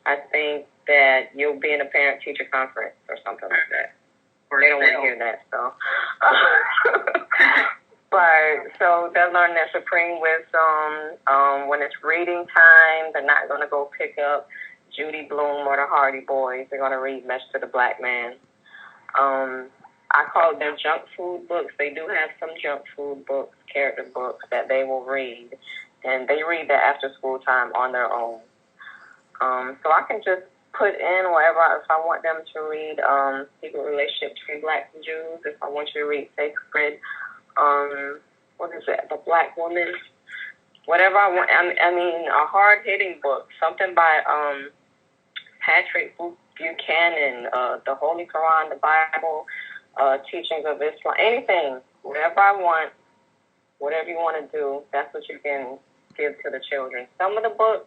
I think that you'll be in a parent-teacher conference or something like that. They don't want to hear that, so. But, so they'll learn their Supreme Wisdom. When it's reading time, they're not going to go pick up Judy Blume or the Hardy Boys. They're going to read Message to the Black Man. I call it their junk food books. They do have some junk food books, character books that they will read. And they read that after school time on their own. So I can just put in whatever, if I want them to read Secret Relationship Between Blacks and Jews, if I want you to read Sacred, The Black Woman, whatever I want. I mean, a hard-hitting book, something by Patrick Buchanan, the Holy Quran, the Bible, Teachings of Islam, anything, whatever I want, whatever you want to do, that's what you can give to the children. Some of the books,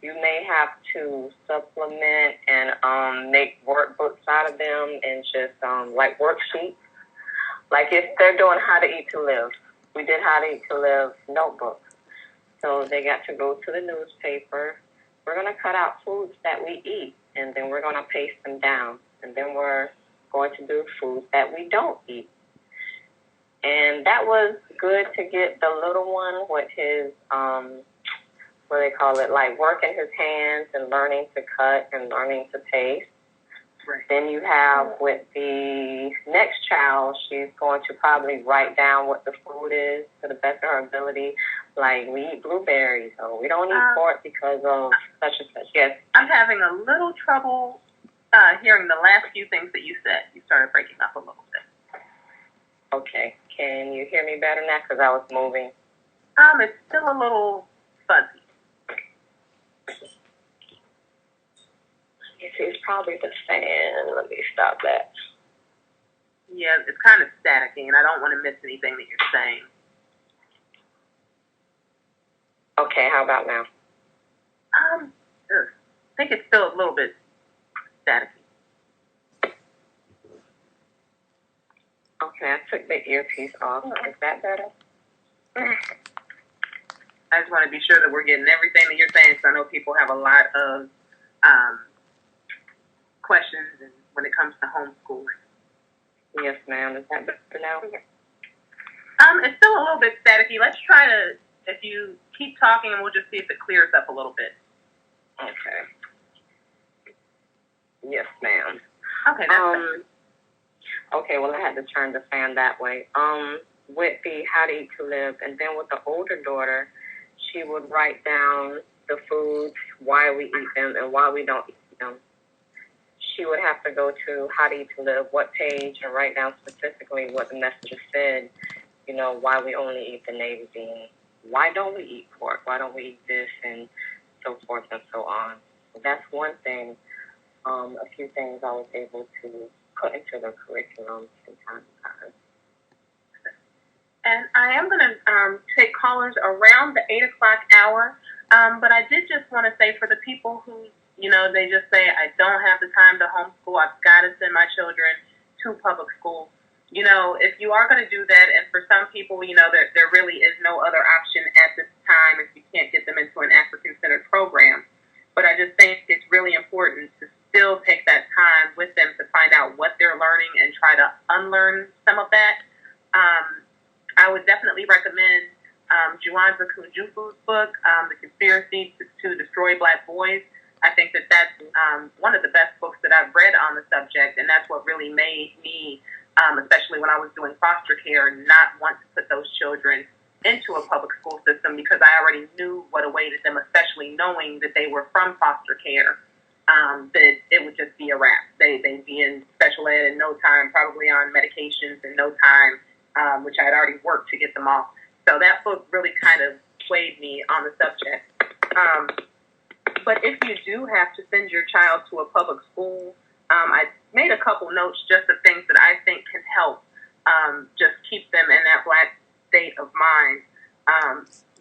you may have to supplement and make workbooks out of them and just like worksheets. Like if they're doing How to Eat to Live, we did How to Eat to Live notebooks. So they got to go to the newspaper. We're going to cut out foods that we eat, and then we're going to paste them down. And then we're going to do foods that we don't eat. And that was good to get the little one with his, what they call it, like working his hands and learning to cut and learning to paste. Right. Then you have with the next child, she's going to probably write down what the food is to the best of her ability. Like, we eat blueberries, or we don't eat pork because of such and such. Yes?
I'm having a little trouble hearing the last few things that you said. You started breaking up a little bit.
Okay. Can you hear me better now? Because I was moving.
It's still a little fuzzy.
It's probably the fan. Let me stop that.
Yeah, it's kind of staticky, and I don't want to miss anything that you're saying.
Okay, how about now?
I think it's still a little bit staticky.
Okay, I took the earpiece off. Is that better?
I just want to be sure that we're getting everything that you're saying, because I know people have a lot of questions when it comes to homeschooling.
Yes, ma'am. Is that better now?
It's still a little bit staticky. Let's try to, if you keep talking, and we'll just see if it clears up a little bit.
Okay. Yes, ma'am.
Okay, that's better.
Okay, well, I had to turn the fan that way. With the how to eat to live, and then with the older daughter, she would write down the foods, why we eat them, and why we don't eat them. She would have to go to how to eat to live, what page, and write down specifically what the message said, you know, why we only eat the navy bean, why don't we eat pork, why don't we eat this, and so forth and so on. So that's one thing, a few things I was able to put into the curriculum from time to time.
And I am going to take callers around the 8 o'clock hour, but I did just want to say for the people who, you know, they just say, I don't have the time to homeschool, I've got to send my children to public school. You know, if you are going to do that, and for some people, you know, there really is no other option at this time if you can't get them into an African-centered program. But I just think it's really important to still take that time with them to find out what they're learning and try to unlearn some of that. I would definitely recommend Juwanza Kunjufu's book, The Conspiracy to Destroy Black Boys. I think that that's one of the best books that I've read on the subject, and that's what really made me, especially when I was doing foster care, not want to put those children into a public school system, because I already knew what awaited them, especially knowing that they were from foster care, that it would just be a wrap. They'd be in special ed in no time, probably on medications in no time, which I had already worked to get them off. So that book really kind of swayed me on the subject. But if you do have to send your child to a public school, I made a couple notes just of things that I think can help just keep them in that Black state of mind.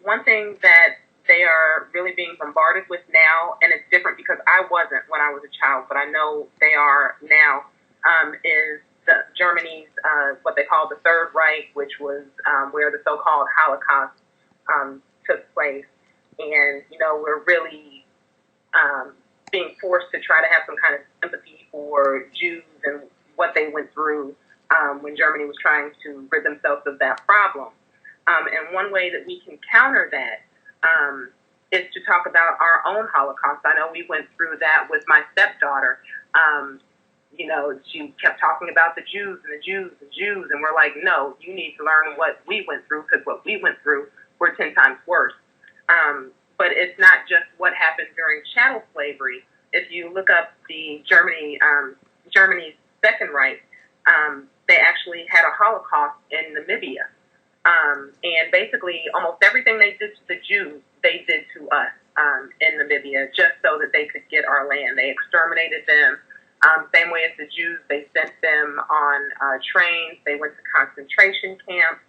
One thing that they are really being bombarded with now, and it's different because I wasn't when I was a child, but I know they are now, is Germany's, what they call the Third Reich, which was where the so-called Holocaust took place. And, you know, we're really being forced to try to have some kind of sympathy for Jews and what they went through when Germany was trying to rid themselves of that problem. And one way that we can counter that is to talk about our own Holocaust. I know we went through that with my stepdaughter. You know, she kept talking about the Jews and the Jews and Jews, and we're like, no, you need to learn what we went through, because what we went through were 10 times worse. But it's not just what happened during chattel slavery. If you look up the Germany's Second Reich, they actually had a Holocaust in Namibia. And basically almost everything they did to the Jews, they did to us in Namibia, just so that they could get our land. They exterminated them. Same way as the Jews, they sent them on trains. They went to concentration camps.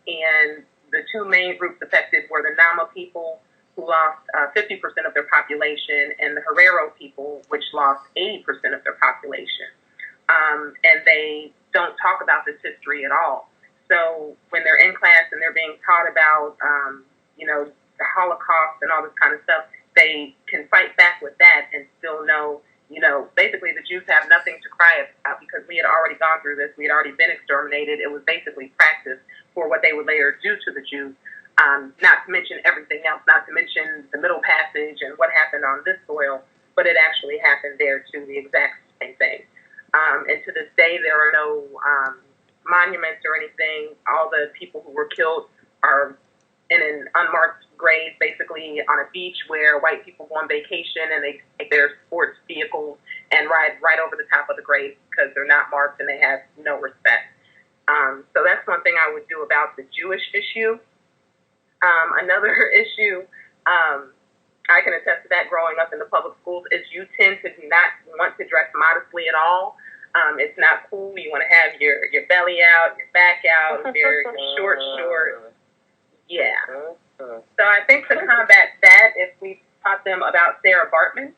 And the two main groups affected were the Nama people, who lost 50% of their population, and the Herero people, which lost 80% of their population. And they don't talk about this history at all. So when they're in class and they're being taught about, you know, the Holocaust and all this kind of stuff, they can fight back with that and still know, you know, basically the Jews have nothing to cry about, because we had already gone through this. We had already been exterminated. It was basically practice for what they would later do to the Jews, not to mention everything else, not to mention the Middle Passage and what happened on this soil, but it actually happened there too, the exact same thing. And to this day, there are no monuments or anything. All the people who were killed are in an unmarked grave, basically on a beach where white people go on vacation and they take their sports vehicles and ride right over the top of the grave because they're not marked and they have no respect. So that's one thing I would do about the Jewish issue. Another issue, I can attest to that growing up in the public schools, is you tend to not want to dress modestly at all. It's not cool. You want to have your belly out, your back out, your short. Yeah. So I think to combat that, if we taught them about Sarah Bartman,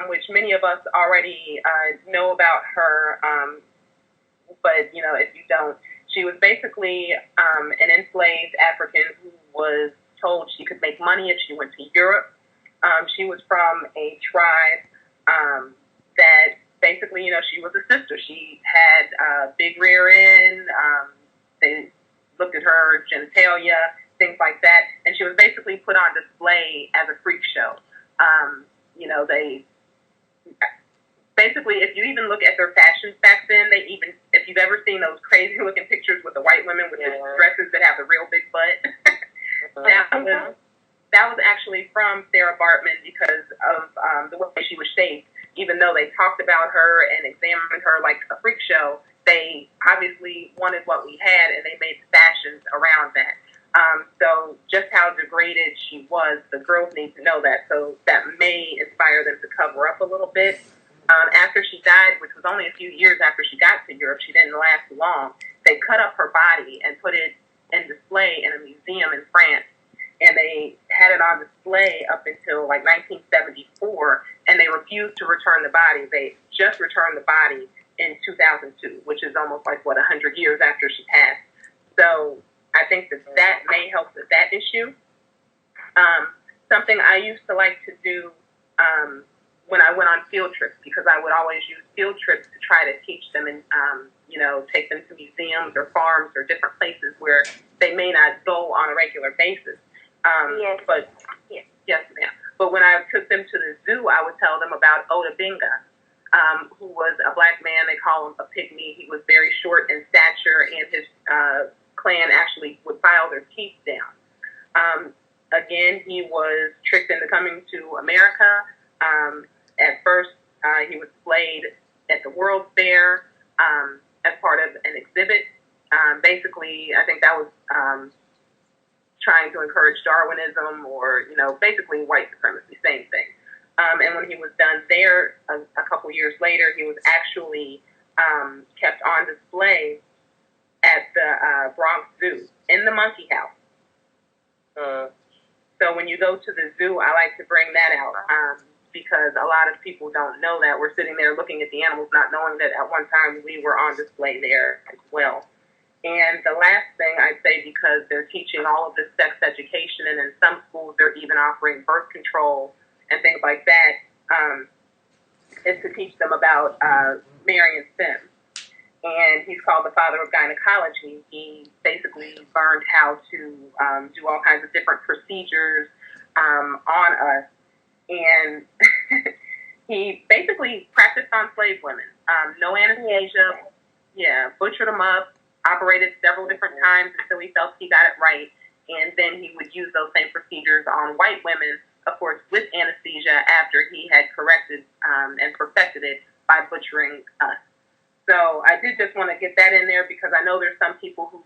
which many of us already know about her, but, you know, if you don't, she was basically an enslaved African who was told she could make money if she went to Europe. She was from a tribe that basically, you know, she was a sister. She had big rear end. They looked at her genitalia, things like that, and she was basically put on display as a freak show. You know, they basically, if you even look at their fashions back then, if you've ever seen those crazy looking pictures with the white women with the dresses that have the real big butt, that was actually from Sarah Bartman because of the way she was shaped. Even though they talked about her and examined her like a freak show, they obviously wanted what we had, and they made fashions around that. So just how degraded she was, the girls need to know that. So that may inspire them to cover up a little bit. After she died, which was only a few years after she got to Europe, she didn't last long. They cut up her body and put it in display in a museum in France. And they had it on display up until like 1974, and they refused to return the body. They just returned the body in 2002, which is almost like, 100 years after she passed. So I think that may help with that issue. Something I used to like to do when I went on field trips, because I would always use field trips to try to teach them and, you know, take them to museums or farms or different places where they may not go on a regular basis. Yes, ma'am. But when I took them to the zoo, I would tell them about Oda Benga, who was a black man. They call him a pygmy. He was very short in stature, and his clan actually would file their teeth down. Again, he was tricked into coming to America. At first, he was displayed at the World's Fair as part of an exhibit. Basically, I think that was trying to encourage Darwinism or, you know, basically white supremacy, same thing. And when he was done there, a couple years later, he was actually kept on display at the Bronx Zoo in the monkey house. So when you go to the zoo, I like to bring that out because a lot of people don't know that. We're sitting there looking at the animals, not knowing that at one time we were on display there as well. And the last thing I'd say, because they're teaching all of this sex education, and in some schools they're even offering birth control and things like that, is to teach them about Marion Sims. And he's called the father of gynecology. He basically learned how to do all kinds of different procedures on us. And he basically practiced on slave women. No anesthesia. Yeah, butchered them up. Operated several different times until he felt he got it right, and then he would use those same procedures on white women, of course, with anesthesia after he had corrected and perfected it by butchering us. So I did just want to get that in there because I know there's some people who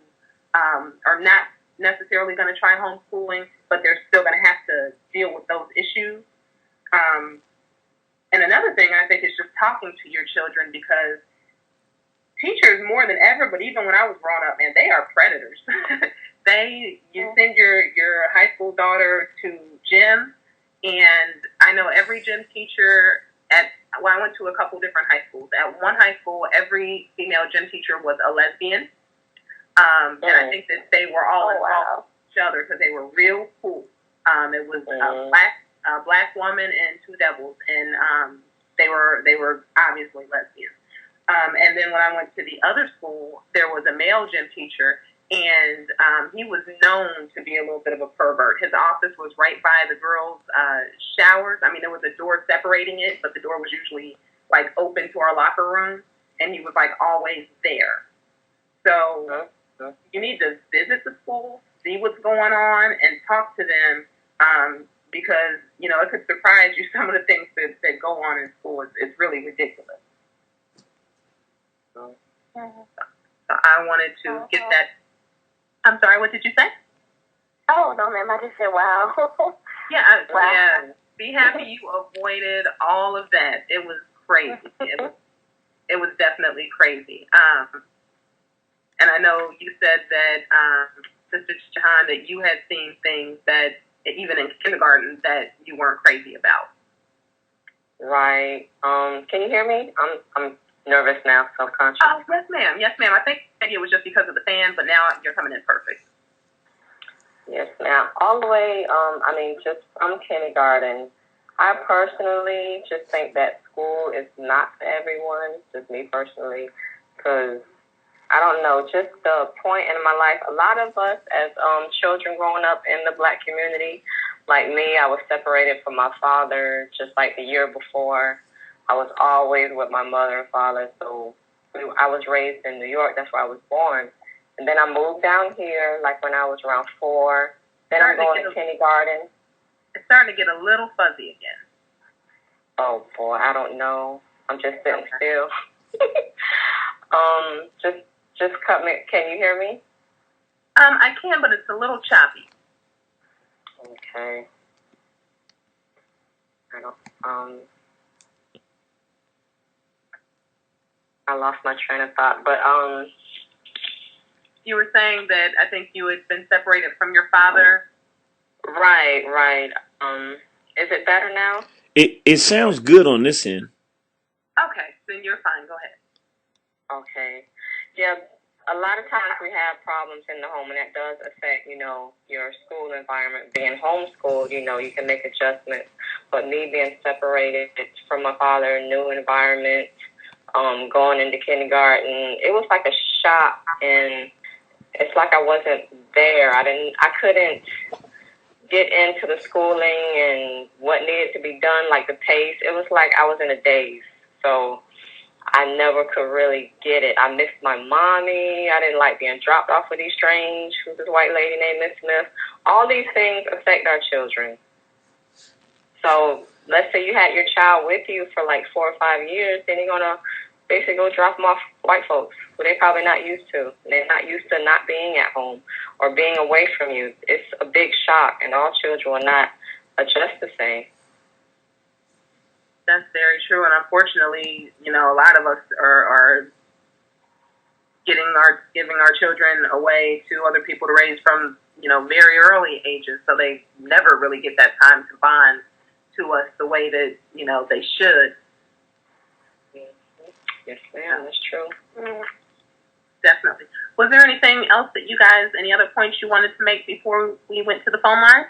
are not necessarily going to try homeschooling, but they're still going to have to deal with those issues. And another thing I think is just talking to your children, because teachers more than ever, but even when I was growing up, man, they are predators. You send your high school daughter to gym, and I know every gym teacher I went to a couple different high schools. At one high school, every female gym teacher was a lesbian. And I think that they were all involved with each other because they were real cool. It was a black woman and two devils, and they were obviously lesbians. And then when I went to the other school, there was a male gym teacher, and he was known to be a little bit of a pervert. His office was right by the girls' showers. I mean, there was a door separating it, but the door was usually, like, open to our locker room, and he was, like, always there. So you need to visit the school, see what's going on, and talk to them, because, you know, it could surprise you some of the things that go on in school. It's really ridiculous. So I wanted to get that. I'm sorry, what did you say?
Oh, no, ma'am, I just said wow.
Yeah. Be happy you avoided all of that. It was crazy. It was definitely crazy. And I know you said that Sister Jahan, that you had seen things that even in kindergarten that you weren't crazy about.
Right. Can you hear me? I'm nervous now, self-conscious.
Oh, yes, ma'am. Yes, ma'am. I think maybe it was just because of the fan, but now you're coming in perfect.
Yes, ma'am. All the way, just from kindergarten, I personally just think that school is not for everyone, just me personally, because I don't know, just the point in my life, a lot of us as children growing up in the Black community, like me, I was separated from my father just like the year before. I was always with my mother and father, so I was raised in New York. That's where I was born. And then I moved down here like when I was around 4. Then I'm going to kindergarten.
It's starting to get a little fuzzy again.
Oh, boy, I don't know. I'm just sitting still. Just cut me. Can you hear me?
I can, but it's a little choppy.
Okay. I lost my train of thought, but
you were saying that I think you had been separated from your father.
Right. Is it better now?
It sounds good on this end.
Okay, then you're fine. Go ahead.
Okay. Yeah, a lot of times we have problems in the home, and that does affect, your school environment. Being homeschooled, you can make adjustments. But me being separated from my father, new environment, going into kindergarten, it was like a shock, and it's like I wasn't there. I couldn't get into the schooling and what needed to be done, like the pace. It was like I was in a daze. So I never could really get it. I missed my mommy. I didn't like being dropped off with these strange, who's this white lady named Miss Smith. All these things affect our children. So let's say you had your child with you for like 4 or 5 years, then you're going to basically go drop them off white folks who they're probably not used to. They're not used to not being at home or being away from you. It's a big shock, and all children will not adjust the same.
That's very true, and unfortunately, a lot of us are giving our children away to other people to raise from, very early ages, so they never really get that time to bond to us the way that, they should.
Yes, ma'am, that's true.
Definitely. Was there anything else that you guys, any other points you wanted to make before we went to the phone line?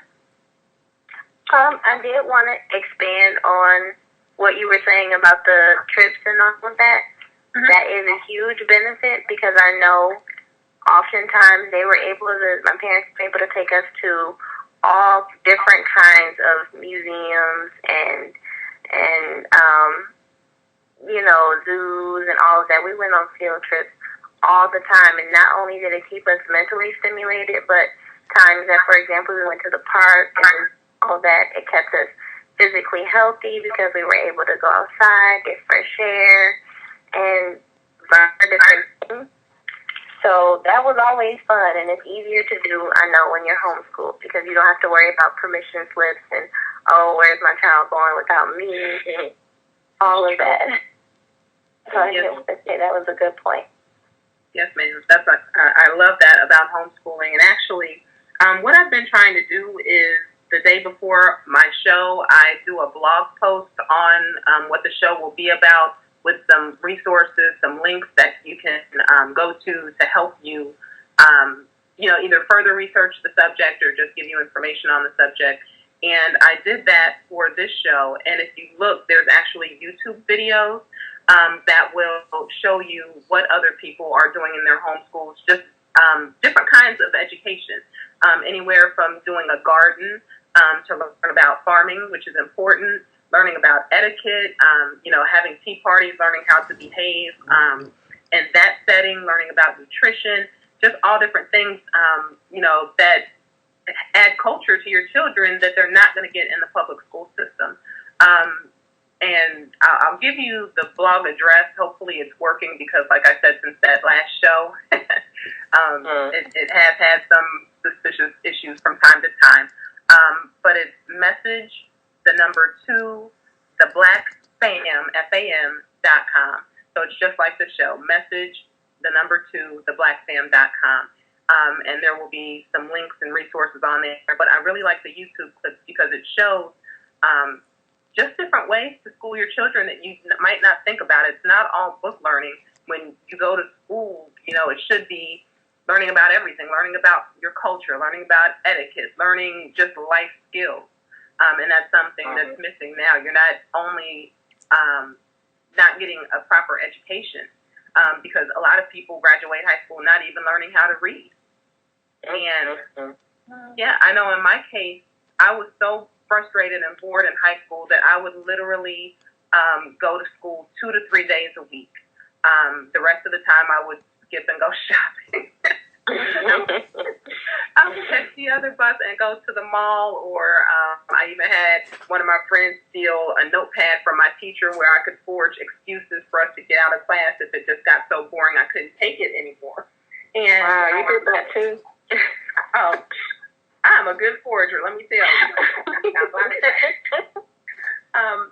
I did want to expand on what you were saying about the trips and all of that. Mm-hmm. That is a huge benefit because I know oftentimes my parents were able to take us to all different kinds of museums and zoos and all of that. We went on field trips all the time, and not only did it keep us mentally stimulated, but times that, for example, we went to the park and all that, it kept us physically healthy because we were able to go outside, get fresh air, and learn different things. So that was always fun, and it's easier to do, I know, when you're homeschooled because you don't have to worry about permission slips and, where's my child going without me, and all of that. So I guess that was a good point.
Yes, ma'am. I love that about homeschooling. And actually, what I've been trying to do is the day before my show, I do a blog post on what the show will be about with some resources, some links that you can go to help you, either further research the subject or just give you information on the subject. And I did that for this show. And if you look, there's actually YouTube videos that will show you what other people are doing in their homeschools, just different kinds of education, anywhere from doing a garden to learn about farming, which is important, learning about etiquette, having tea parties, learning how to behave in that setting, learning about nutrition, just all different things, that add culture to your children that they're not going to get in the public school system. And I'll give you the blog address. Hopefully it's working because, like I said, since that last show, it has had some suspicious issues from time to time. But it's message, 2, the Black Fam, FAM.com. So it's just like the show, message, 2, the blackfam.com. and there will be some links and resources on there. But I really like the YouTube clips because it shows just different ways to school your children that you might not think about. It's not all book learning. When you go to school, it should be learning about everything, learning about your culture, learning about etiquette, learning just life skills. And that's something that's missing now. You're not only not getting a proper education, because a lot of people graduate high school not even learning how to read. And yeah, I know in my case, I was so frustrated and bored in high school that I would literally go to school 2 to 3 days a week. The rest of the time I would skip and go shopping. I would catch the other bus and go to the mall, or I even had one of my friends steal a notepad from my teacher where I could forge excuses for us to get out of class if it just got so boring I couldn't take it anymore. And
wow, you did that too?
Oh, I'm a good forger, let me tell you.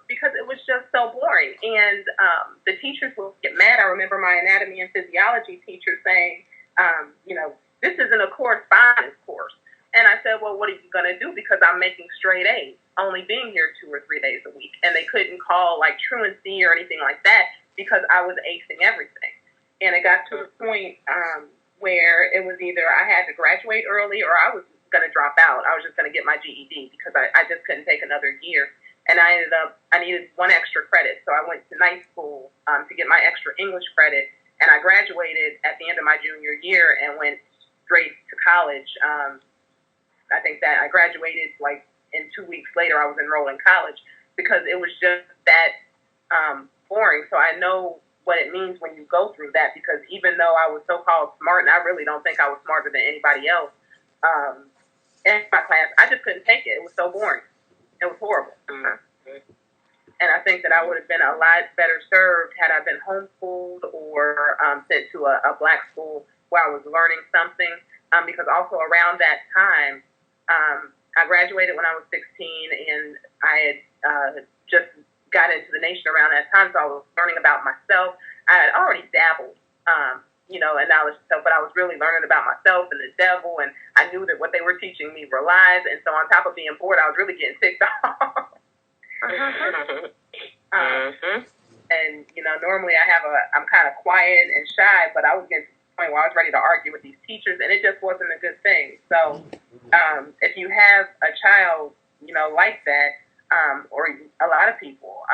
Because it was just so boring. And the teachers would get mad. I remember my anatomy and physiology teacher saying, this isn't a correspondence course. And I said, well, what are you going to do? Because I'm making straight A's, only being here 2 or 3 days a week. And they couldn't call like truancy or anything like that because I was acing everything. And it got to the point where it was either I had to graduate early or I was going to drop out. I was just going to get my GED because I just couldn't take another year. And I needed 1 extra credit. So I went to night school to get my extra English credit. And I graduated at the end of my junior year and went straight to college. I think that I graduated like in 2 weeks later. I was enrolled in college because it was just that boring. So I know what it means when you go through that, because even though I was so-called smart, and I really don't think I was smarter than anybody else in my class, I just couldn't take it. It was so boring. It was horrible. And I think that I would have been a lot better served had I been homeschooled or sent to a black school where I was learning something. Because also around that time, I graduated when I was 16, and I had just got into the nation around that time, so I was learning about myself. I had already dabbled, in knowledge and stuff, but I was really learning about myself and the devil, and I knew that what they were teaching me were lies, and so on top of being bored, I was really getting ticked off. And, normally I'm kind of quiet and shy, but I was getting to the point where I was ready to argue with these teachers, and it just wasn't a good thing. So if you have a child, like that, or a lot of people,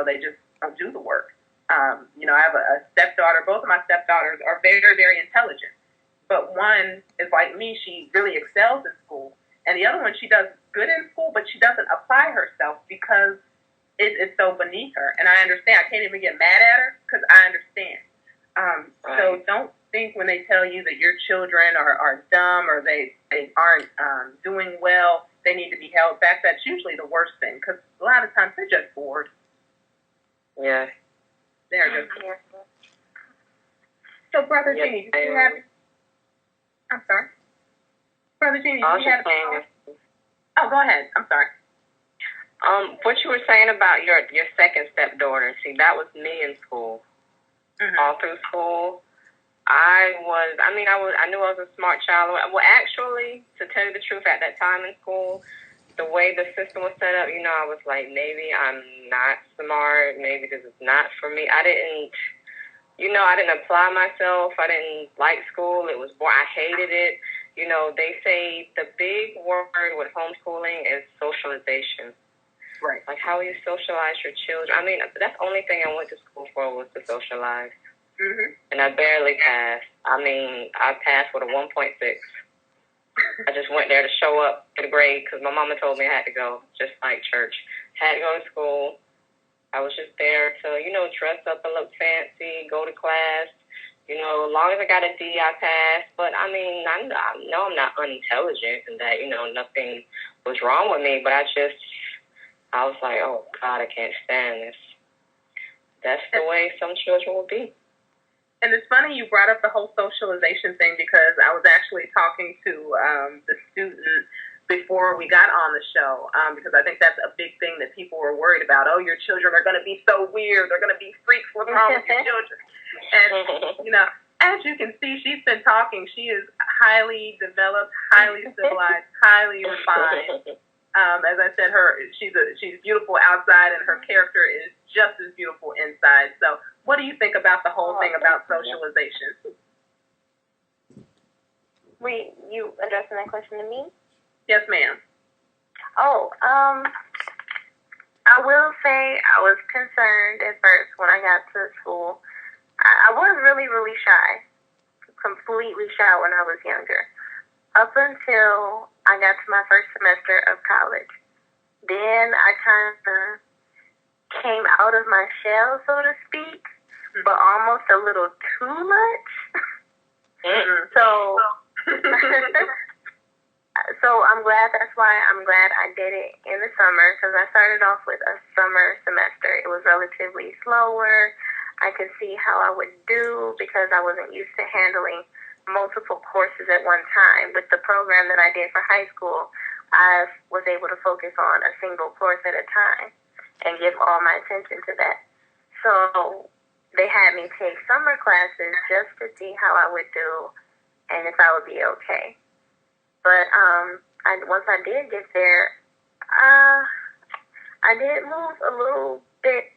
they just don't do the work. I have a stepdaughter. Both of my stepdaughters are very, very intelligent. But one is like me. She really excels in school. And the other one, she does good in school, but she doesn't apply herself because it's so beneath her. And I understand. I can't even get mad at her because I understand. So don't think when they tell you that your children are dumb or they aren't doing well, they need to be held back. That's usually the worst thing, because a lot of times they're just bored.
Yeah.
They're just bored. So, Brother Jeannie, do you have... I'm sorry. Brother Jeannie, do you have... Oh, go ahead. I'm sorry.
What you were saying about your second stepdaughter, see, that was me in school. All through school. I knew I was a smart child. Well, actually, to tell you the truth, at that time in school, the way the system was set up, I was like, maybe I'm not smart. Maybe this is not for me. I didn't apply myself. I didn't like school. It was boring. I hated it. They say the big word with homeschooling is socialization.
Right.
Like, how you socialize your children. I mean, that's the only thing I went to school for was to socialize. And I barely passed. I passed with a 1.6. I just went there to show up to the grade because my mama told me I had to go, just like church. Had to go to school. I was just there to, dress up and look fancy, go to class. As long as I got a D, I passed. But, I know I'm not unintelligent and that, nothing was wrong with me. But I was like, oh, God, I can't stand this. That's the way some children will be.
And it's funny you brought up the whole socialization thing, because I was actually talking to the student before we got on the show, because I think that's a big thing that people were worried about. Oh, your children are going to be so weird. They're going to be freaks. What's wrong with your children? And, as you can see, she's been talking. She is highly developed, highly civilized, highly refined. As I said, she's beautiful outside, and her character is just as beautiful inside. So, what do you think about the whole thing about socialization?
Wait, you addressing that question to me?
Yes, ma'am.
Oh, I will say I was concerned at first when I got to school. I was really, really shy, completely shy when I was younger, up until I got to my first semester of college. Then I kind of came out of my shell, so to speak, but almost a little too much. So, so I'm glad. That's why I'm glad I did it in the summer, because I started off with a summer semester. It was relatively slower. I could see how I would do because I wasn't used to handling multiple courses at one time. With the program that I did for high school, I was able to focus on a single course at a time and give all my attention to that. So they had me take summer classes just to see how I would do and if I would be okay. But once I did get there, I did move a little bit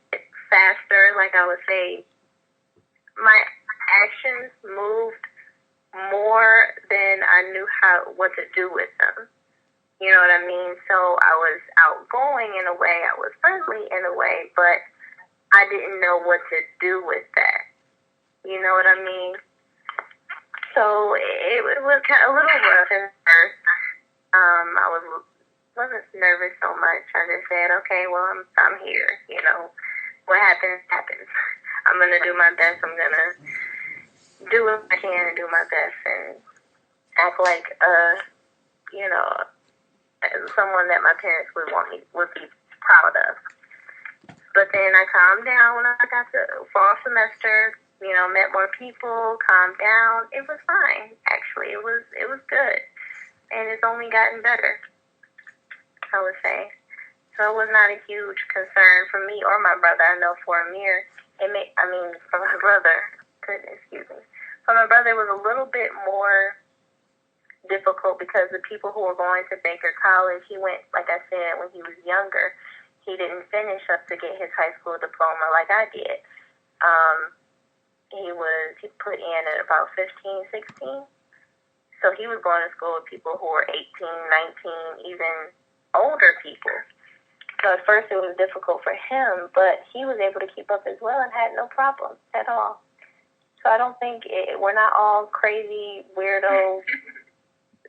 faster. Like I would say, my actions moved more than I knew what to do with them. You know what I mean? So I was outgoing in a way, I was friendly in a way, but I didn't know what to do with that. You know what I mean? So it was kind of a little rough at first. I wasn't nervous so much. I just said, okay, well, I'm here. You know, what happens, happens. I'm gonna do my best. I'm gonna do what I can and do my best and act like someone that my parents would be proud of. But then I calmed down when I got to fall semester. You know, met more people, calmed down. It was fine, actually. It was good, and it's only gotten better, I would say. So it was not a huge concern for me or my brother. I know for Amir, for my brother, for my brother, it was a little bit more difficult because the people who were going to Baker College, he went, like I said, when he was younger. He didn't finish up to get his high school diploma like I did. He put in at about 15, 16. So he was going to school with people who were 18, 19, even older people. So at first it was difficult for him, but he was able to keep up as well and had no problems at all. So I don't think we're not all crazy, weirdo,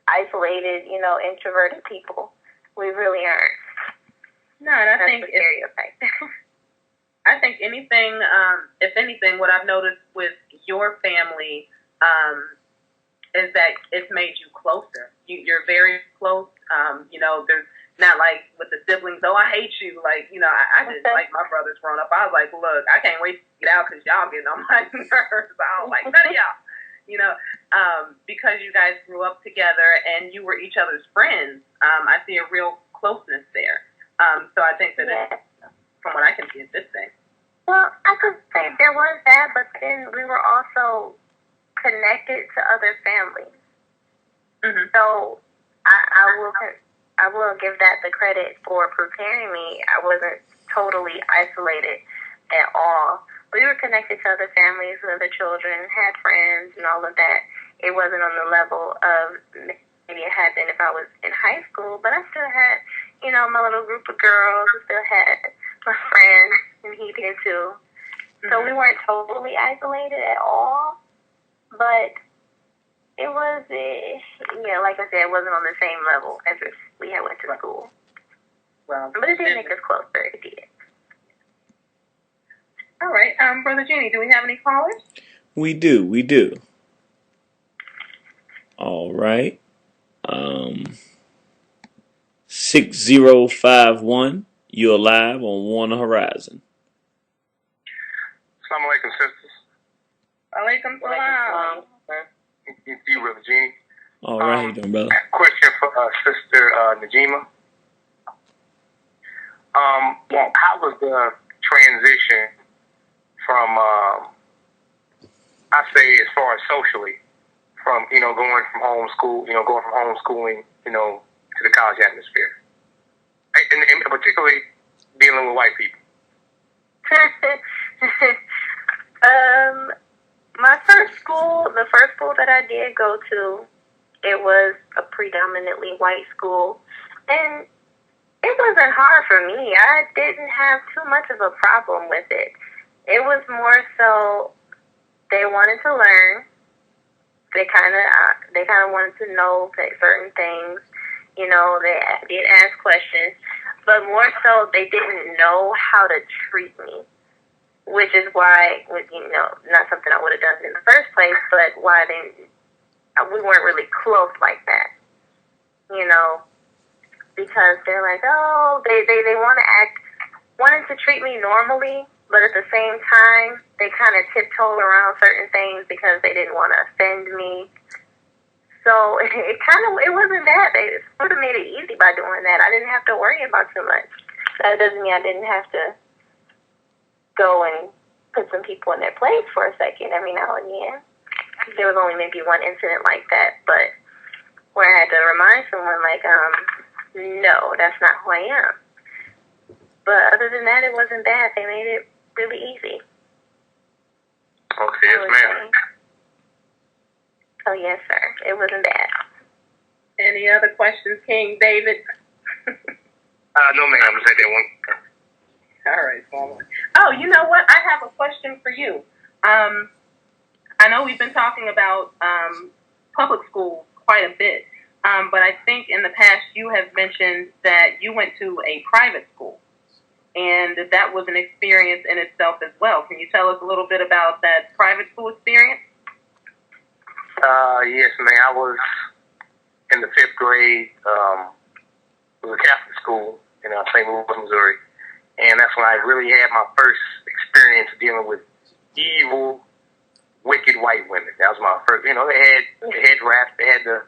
isolated, introverted people. We really aren't.
No, and I
That's
think
a stereotype.
I think if anything, what I've noticed with your family is that it's made you closer. You're very close. There's not like with the siblings, oh, I hate you. Like, I didn't like my brothers growing up. I was like, look, I can't wait to get out because y'all getting on my nerves. I don't like none of y'all. Because you guys grew up together and you were each other's friends. I see a real closeness there. So I think that from what I can see, it's this thing.
Well, I could say there was that, but then we were also connected to other families.
Mm-hmm.
So I will give that the credit for preparing me. I wasn't totally isolated at all. We were connected to other families, other children, had friends, and all of that. It wasn't on the level of maybe it had been if I was in high school, but I still had, my little group of girls. I still had my friends, and he did too. Mm-hmm. So we weren't totally isolated at all, but it was, like I said, it wasn't on the same level as if we had went to school.
Well,
but it did make us closer. It did.
All right, Brother Jenny, do we have any callers?
We do. All right. 6051, you're live on Warner Horizon.
Assalamu alaikum, sisters.
Alaikum salam.
You, Brother Genie.
All right, how you doing, brother?
Question for Sister Najima. How was the transition from, I say as far as socially, from going from homeschool, going from homeschooling, to the college atmosphere, and particularly dealing with white people.
The first school that I did go to, it was a predominantly white school, and it wasn't hard for me. I didn't have too much of a problem with it. It was more so they wanted to learn. They kind of wanted to know certain things. They did ask questions, but more so they didn't know how to treat me, which is why, not something I would have done in the first place, but why we weren't really close like that, because they're like, oh, they wanted to treat me normally, but at the same time, they kind of tiptoed around certain things because they didn't want to offend me. So it wasn't bad. They sort of made it easy by doing that. I didn't have to worry about too much. That doesn't mean I didn't have to go and put some people in their place for a second every now and then. There was only maybe one incident like that, but where I had to remind someone, like, no, that's not who I am. But other than that, it wasn't bad. They made it really easy.
Okay, yes, ma'am.
Oh, yes, sir. It wasn't bad.
Any other questions, King David?
No, ma'am. Just had that one.
All right, Paula. Oh, you know what? I have a question for you. I know we've been talking about public schools quite a bit, but I think in the past you have mentioned that you went to a private school, and that was an experience in itself as well. Can you tell us a little bit about that private school experience?
Yes, ma'am. I was in the 5th grade. It was a Catholic school in St. Louis, Missouri. And that's when I really had my first experience dealing with evil, wicked white women. That was my first. They had the head wraps, they had the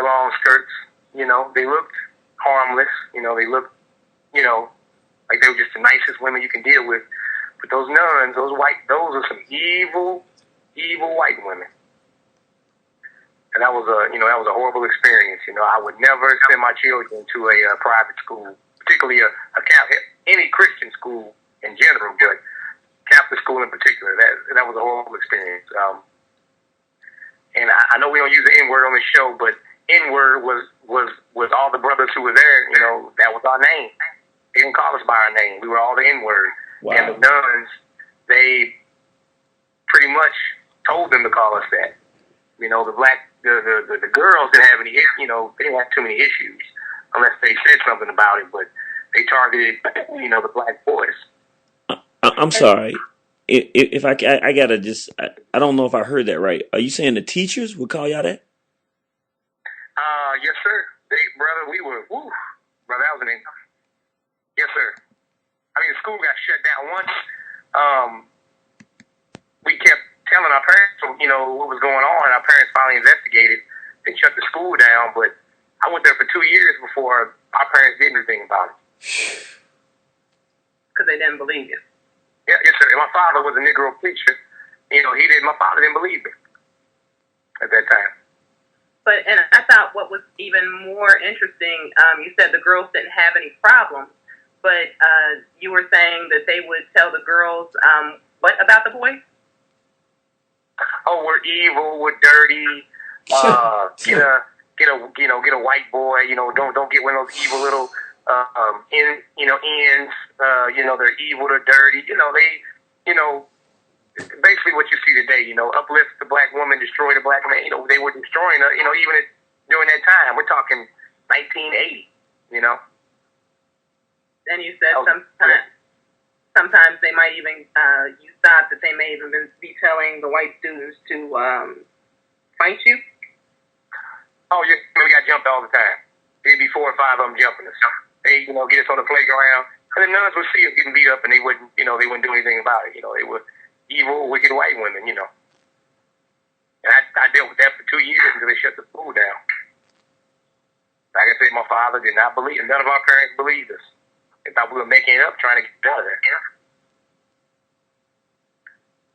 long skirts. They looked harmless. They looked, like they were just the nicest women you can deal with. But those nuns, those are some evil, evil white women. And that was a horrible experience. I would never send my children to a private school, particularly a Catholic, any Christian school in general, but Catholic school in particular. That was a horrible experience. And I know we don't use the N-word on this show, but N-word was all the brothers who were there. That was our name. They didn't call us by our name. We were all the N-word. Wow. And the nuns, they pretty much told them to call us that. The girls didn't have any, they didn't have too many issues unless they said something about it, but they targeted, the black boys.
I'm sorry. If I gotta just, I don't know if I heard that right. Are you saying the teachers would call y'all that?
Yes, sir. We were, brother, that was an income. Yes, sir. I mean, the school got shut down once. We kept telling our parents, what was going on, and our parents finally investigated and shut the school down, but I went there for 2 years before our parents did anything about it.
Because they didn't believe you.
Yeah, yes, sir. And my father was a Negro preacher. My father didn't believe me at that time.
But, and I thought what was even more interesting, you said the girls didn't have any problems, but you were saying that they would tell the girls, what about the boys?
Oh, we're evil, we're dirty. Get a white boy. Don't get one of those evil little ends. They're evil, they're dirty. Basically what you see today. Uplift the black woman, destroy the black man. They were destroying her. Even during that time, we're talking 1980.
And you said sometimes they might even, you thought that they may even be telling the white students to fight you?
Oh, yeah, we got jumped all the time. There'd be 4 or 5 of them jumping us. They, get us on the playground. And the nuns would see us getting beat up, and they wouldn't do anything about it. They were evil, wicked white women, And I dealt with that for 2 years until they shut the school down. Like I said, my father did not believe, and none of our parents believed us. They thought we were making it up, trying to get out of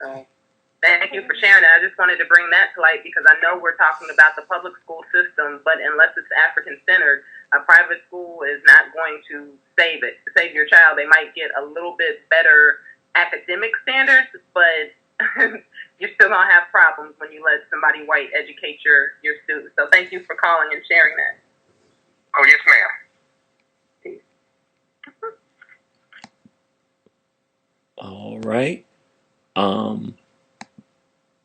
there.
Thank thank you for sharing that. I just wanted to bring that to light because I know we're talking about the public school system, but unless it's African-centered, a private school is not going to save your child. They might get a little bit better academic standards, but you're still going to have problems when you let somebody white educate your students. So thank you for calling and sharing that.
Oh, yes, ma'am.
All right.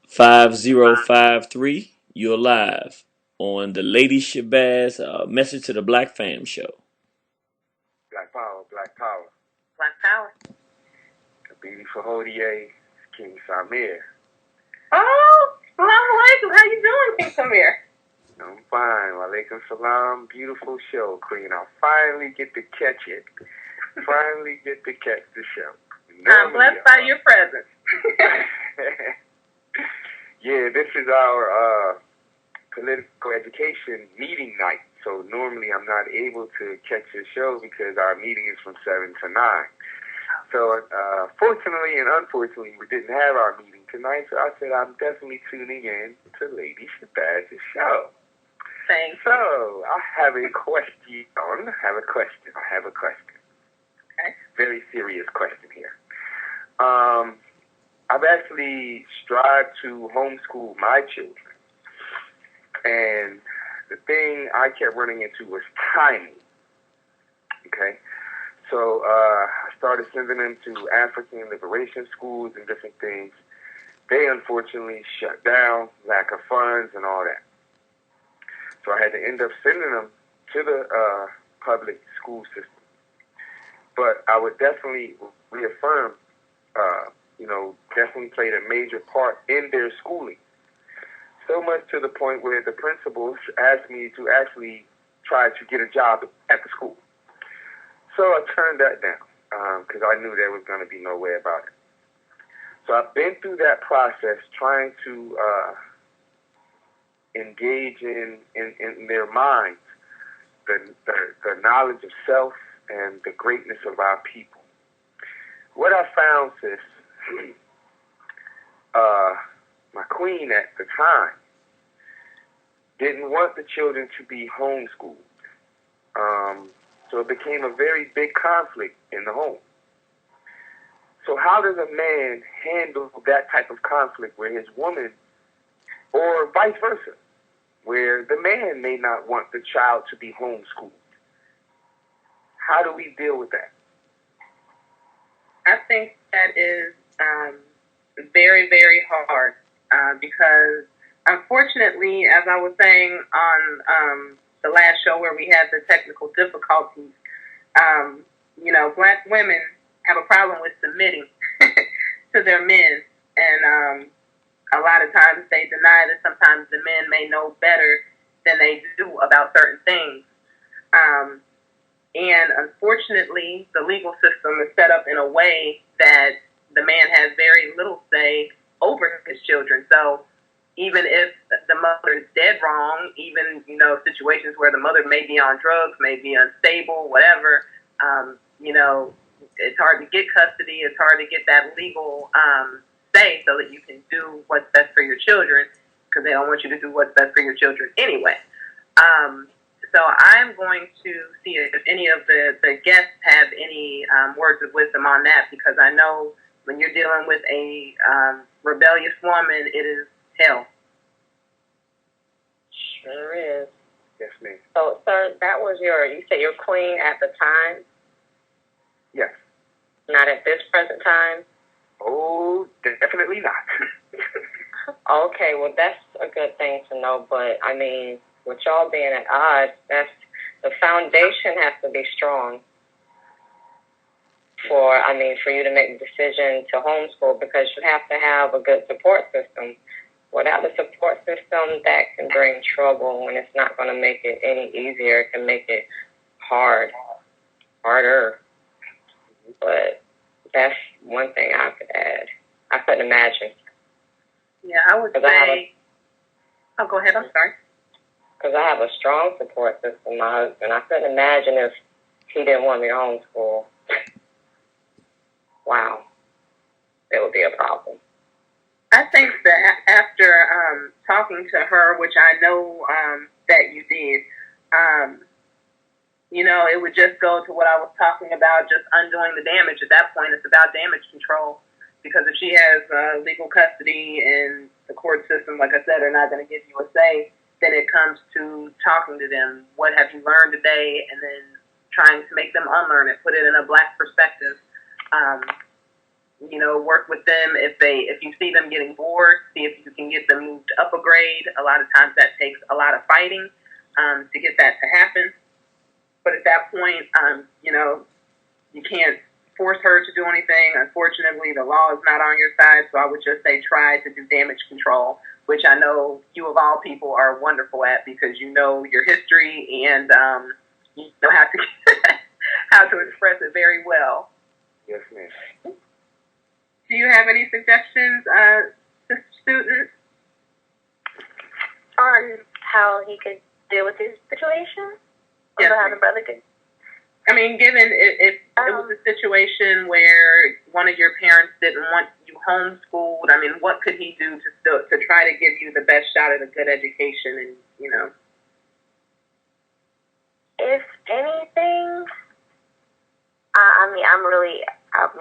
5053, you're live on the Lady Shabazz Message to the Black Fam show.
Black power, black power.
Black power.
Kabidi Fahodie, King Samir.
Oh, salam alaikum. How you doing, King Samir?
I'm fine. Walaikum salam. Beautiful show, Queen. I finally get to catch it. Finally get to catch the show.
I'm blessed by your presence.
Yeah, this is our political education meeting night. So normally I'm not able to catch your show because our meeting is from 7 to 9. So fortunately and unfortunately, we didn't have our meeting tonight. So I said I'm definitely tuning in to Lady Shabazz's show.
Thanks.
So I have a question. I have a question.
Okay.
Very serious question here. I've actually strived to homeschool my children. And the thing I kept running into was timing. Okay? So I started sending them to African liberation schools and different things. They unfortunately shut down, lack of funds and all that. So I had to end up sending them to the public school system. But I would definitely reaffirm, definitely played a major part in their schooling. So much to the point where the principals asked me to actually try to get a job at the school. So I turned that down because I knew there was going to be no way about it. So I've been through that process trying to engage in their minds the knowledge of self and the greatness of our people. What I found, sis, my queen at the time didn't want the children to be homeschooled. So it became a very big conflict in the home. So how does a man handle that type of conflict where his woman, or vice versa, where the man may not want the child to be homeschooled? How do we deal with that?
I think that is very, very hard because, unfortunately, as I was saying on the last show where we had the technical difficulties, black women have a problem with submitting to their men, and a lot of times they deny that sometimes the men may know better than they do about certain things. And unfortunately, the legal system is set up in a way that the man has very little say over his children. So even if the mother is dead wrong, even, situations where the mother may be on drugs, may be unstable, whatever, it's hard to get custody. It's hard to get that legal say so that you can do what's best for your children because they don't want you to do what's best for your children anyway. So I'm going to see if any of the guests have any words of wisdom on that, because I know when you're dealing with a rebellious woman, it is hell.
Sure is.
Yes, ma'am.
So, sir, that was you said your queen at the time?
Yes.
Not at this present time?
Oh, definitely not.
Okay, well, that's a good thing to know, but, I mean, with y'all being at odds, the foundation has to be strong for you to make the decision to homeschool, because you have to have a good support system. Without the support system, that can bring trouble, and it's not going to make it any easier. It can make it harder. But that's one thing I could add. I couldn't imagine.
Yeah, I would say... go ahead, I'm sorry.
Because I have a strong support system, my husband. I couldn't imagine if he didn't want me to homeschool. Wow. It would be a problem.
I think the after talking to her, which I know that you did, it would just go to what I was talking about, just undoing the damage. At that point, it's about damage control. Because if she has legal custody and the court system, like I said, are not going to give you a say, then it comes to talking to them. What have you learned today? And then trying to make them unlearn it, put it in a black perspective. Work with them if you see them getting bored, see if you can get them moved up a grade. A lot of times that takes a lot of fighting to get that to happen. But at that point, you can't force her to do anything. Unfortunately, the law is not on your side, so I would just say try to do damage control, which I know you of all people are wonderful at because you know your history and you know how to how to express it very well.
Yes, ma'am.
Do you have any suggestions, to students?
On how he could deal with his situation?
Yes,
or how the brother could...
I mean, given if it was a situation where one of your parents didn't want you homeschooled, I mean, what could he do to try to give you the best shot at a good education? And
if anything, I'm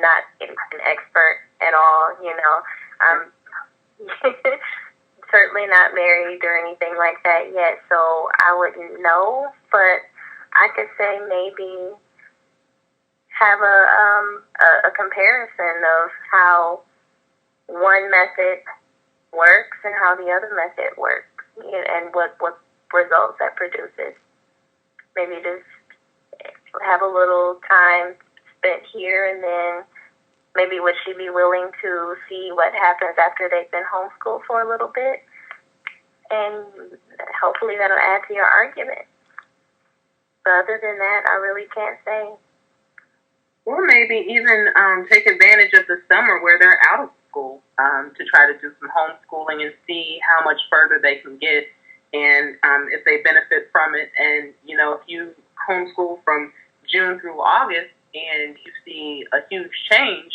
not an expert at all. I'm certainly not married or anything like that yet, so I wouldn't know. But I could say maybe have a comparison of how one method works and how the other method works, and what results that produces. Maybe just have a little time spent here, and then maybe would she be willing to see what happens after they've been homeschooled for a little bit, and hopefully that'll add to your argument. But other than that, I really can't say.
Or maybe even take advantage of the summer where they're out of school to try to do some homeschooling and see how much further they can get and if they benefit from it. And, if you homeschool from June through August and you see a huge change,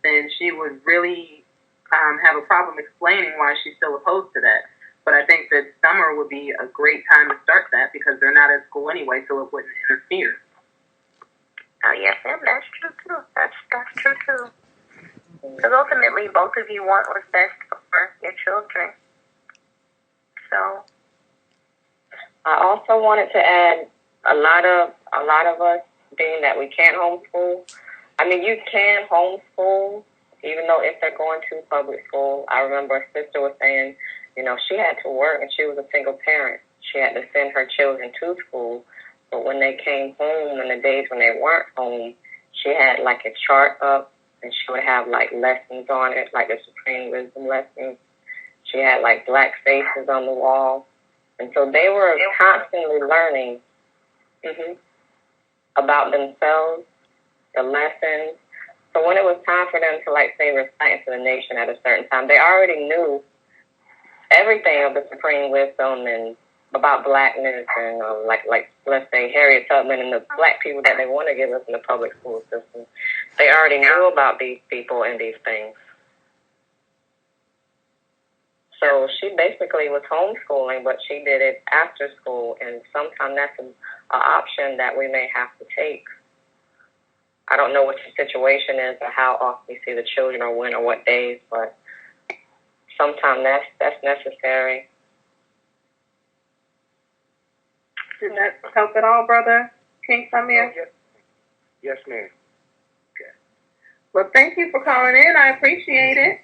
then she would really have a problem explaining why she's still opposed to that. But I think that summer would be a great time to start that because they're not at school anyway, so it wouldn't interfere.
Oh, yes, ma'am, that's true, too. That's true, too. Because ultimately, both of you want what's best for your children. So,
I also wanted to add a lot of us, being that we can't homeschool. I mean, you can homeschool, even though if they're going to public school. I remember a sister was saying, she had to work and she was a single parent. She had to send her children to school. But when they came home and the days when they weren't home, she had like a chart up and she would have like lessons on it, like the Supreme Wisdom lessons. She had like black faces on the wall. And so they were constantly learning about themselves, the lessons. So when it was time for them to, like, say, recite to the nation at a certain time, they already knew everything of the Supreme Wisdom and about blackness and, like let's say, Harriet Tubman and the black people that they want to give us in the public school system. They already knew about these people and these things. So she basically was homeschooling, but she did it after school, and sometimes that's an option that we may have to take. I don't know what your situation is or how often you see the children or when or what days, but sometimes that's necessary.
Did that help at all, Brother King Samir?
Yes, ma'am.
Okay. Well, thank you for calling in. I appreciate it.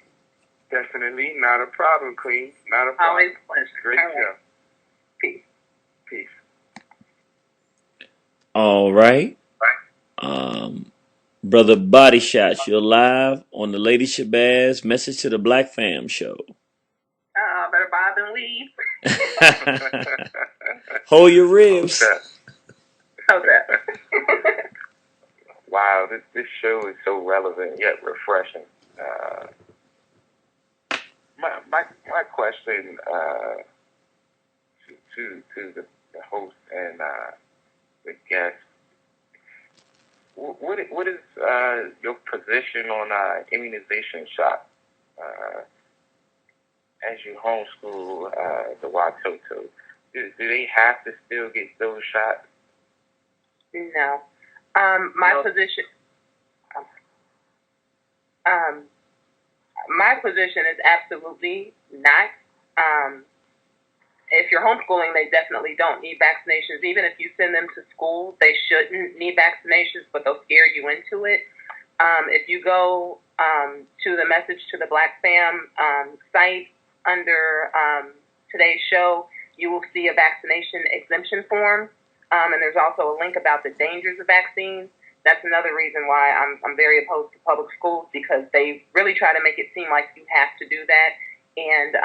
Definitely. Not a problem, Queen. Not a problem.
Always a pleasure.
Great
all
show.
Right. Peace.
Peace.
All right. Brother Body Shots, you're live on the Lady Shabazz Message to the Black Fam show.
Better bob and weave.
Hold your ribs.
How's that?
Wow, this show is so relevant yet refreshing. My question to the host and the guest, what is your position on immunization shots?
as you homeschool the Watoto, do they have to still get those shots?
No. My position. My position is absolutely not. If you're homeschooling, they definitely don't need vaccinations. Even if you send them to school, they shouldn't need vaccinations, but they'll scare you into it. If you go to the Message to the Black Fam site under today's show, you will see a vaccination exemption form, and there's also a link about the dangers of vaccines. That's another reason why I'm very opposed to public schools, because they really try to make it seem like you have to do that, and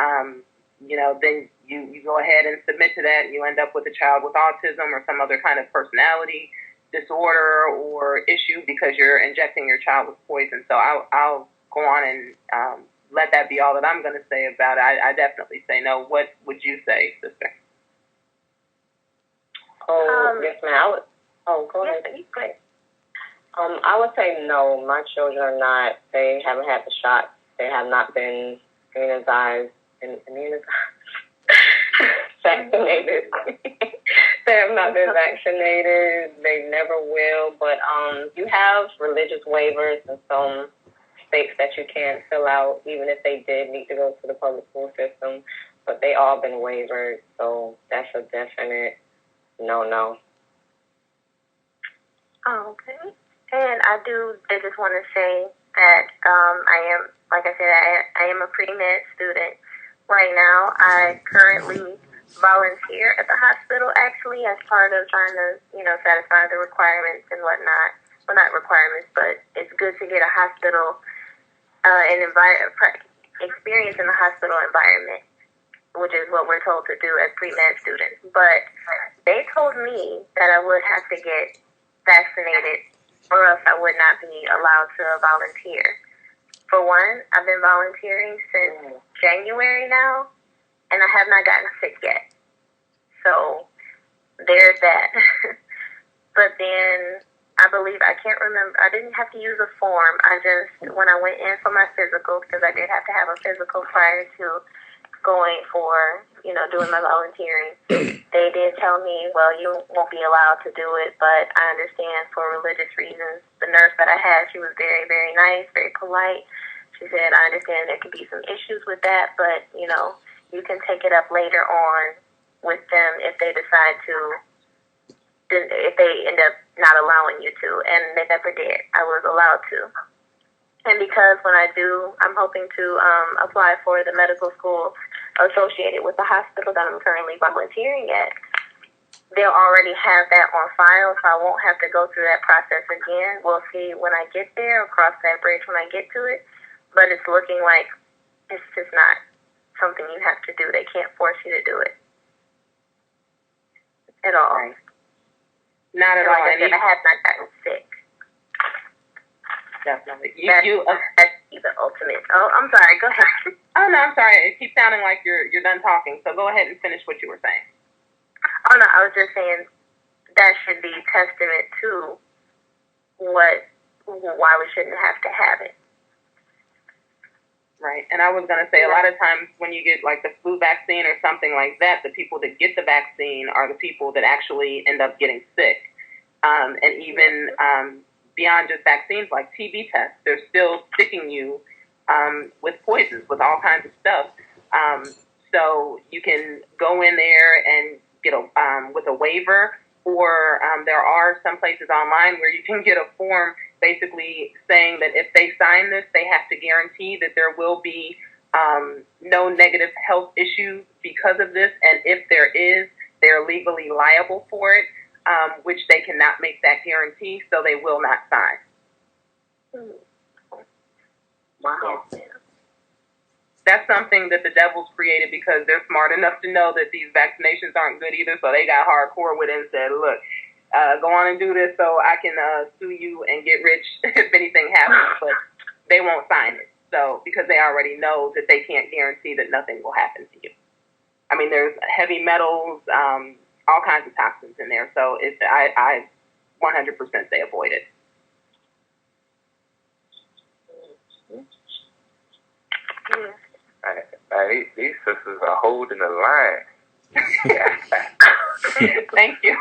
then you go ahead and submit to that, and you end up with a child with autism or some other kind of personality disorder or issue because you're injecting your child with poison. So I'll go on and let that be all that I'm going to say about it. I definitely say no. What would you say, sister?
Yes, ma'am. Go ahead. I would say no. My children are not. They haven't had the shot. They have not been vaccinated. They have not been vaccinated. They never will. But you have religious waivers in some states that you can fill out, even if they did need to go to the public school system. But they all been wavered, so that's a definite no.
Oh, okay. And I just want to say that I am, like I said, I am a pre-med student. Right now, I currently volunteer at the hospital, actually, as part of trying to, satisfy the requirements and whatnot. Well, not requirements, but it's good to get a hospital experience in the hospital environment, which is what we're told to do as pre-med students. But they told me that I would have to get vaccinated or else I would not be allowed to volunteer. For one, I've been volunteering since January now, and I have not gotten sick yet. So there's that. But then I believe, I can't remember, I didn't have to use a form. When I went in for my physical, because I did have to have a physical prior to going for, doing my volunteering, they did tell me, well, you won't be allowed to do it, but I understand for religious reasons. The nurse that I had, she was very, very nice, very polite. She said, I understand there could be some issues with that, but, you can take it up later on with them if they decide to, if they end up not allowing you to, and they never did. I was allowed to. And because when I do, I'm hoping to apply for the medical school associated with the hospital that I'm currently volunteering at, they'll already have that on file, so I won't have to go through that process again. We'll see when I get there, or cross that bridge when I get to it. But it's looking like it's just not something you have to do. They can't force you to do it at all.
Right. Not at all.
Like I said, I have not gotten sick.
Definitely.
That's the ultimate. Oh, I'm sorry. Go ahead.
Oh, no, I'm sorry. It keeps sounding like you're done talking, so go ahead and finish what you were saying.
Oh, no, I was just saying that should be testament to why we shouldn't have to have it.
Right. And I was going to say, a lot of times when you get like the flu vaccine or something like that, the people that get the vaccine are the people that actually end up getting sick. And even beyond just vaccines, like TB tests, they're still sticking you with poisons, with all kinds of stuff. So you can go in there and get with a waiver, or there are some places online where you can get a form basically saying that if they sign this, they have to guarantee that there will be no negative health issues because of this, and if there is, they're legally liable for it, which they cannot make that guarantee, so they will not sign.
Wow.
That's something that the devil's created because they're smart enough to know that these vaccinations aren't good either, so they got hardcore with it and said, look, go on and do this so I can sue you and get rich if anything happens, but they won't sign it. So, because they already know that they can't guarantee that nothing will happen to you. I mean, there's heavy metals, all kinds of toxins in there, so I 100% say avoid it.
I like these sisters are holding the line.
Thank you.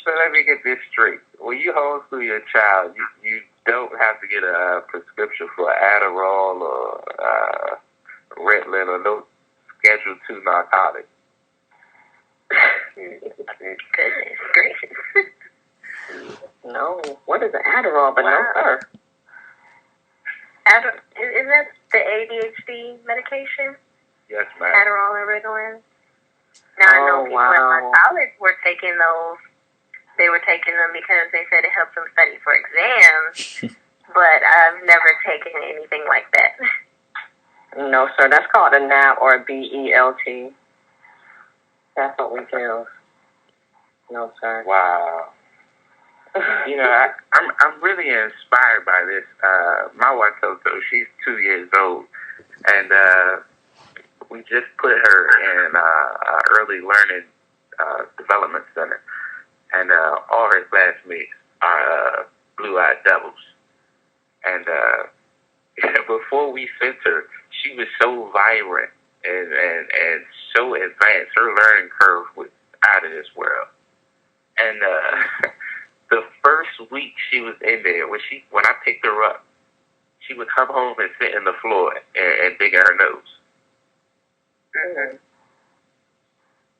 So let me get this straight. When you homeschool your child, you don't have to get a prescription for Adderall or Ritalin or no Schedule II narcotic.
Goodness gracious. No. What is an Adderall? But no, sir. Is that the ADHD medication?
Yes, ma'am.
Adderall and Ritalin? Now, I know people at my college were taking those. They were taking them because they said it helps them study for exams, but I've never taken anything like that. No, sir. That's called a NAP or a BELT. That's what we do. No, sir.
Wow. You know, I'm really inspired by this. My wife Toto, she's 2 years old, and we just put her in early learning development center, and all her classmates are blue-eyed devils. And before we sent her, she was so vibrant and so advanced. Her learning curve was out of this world. And the first week she was in there, when I picked her up, she would come home and sit on the floor and dig at her nose.
Mm-hmm.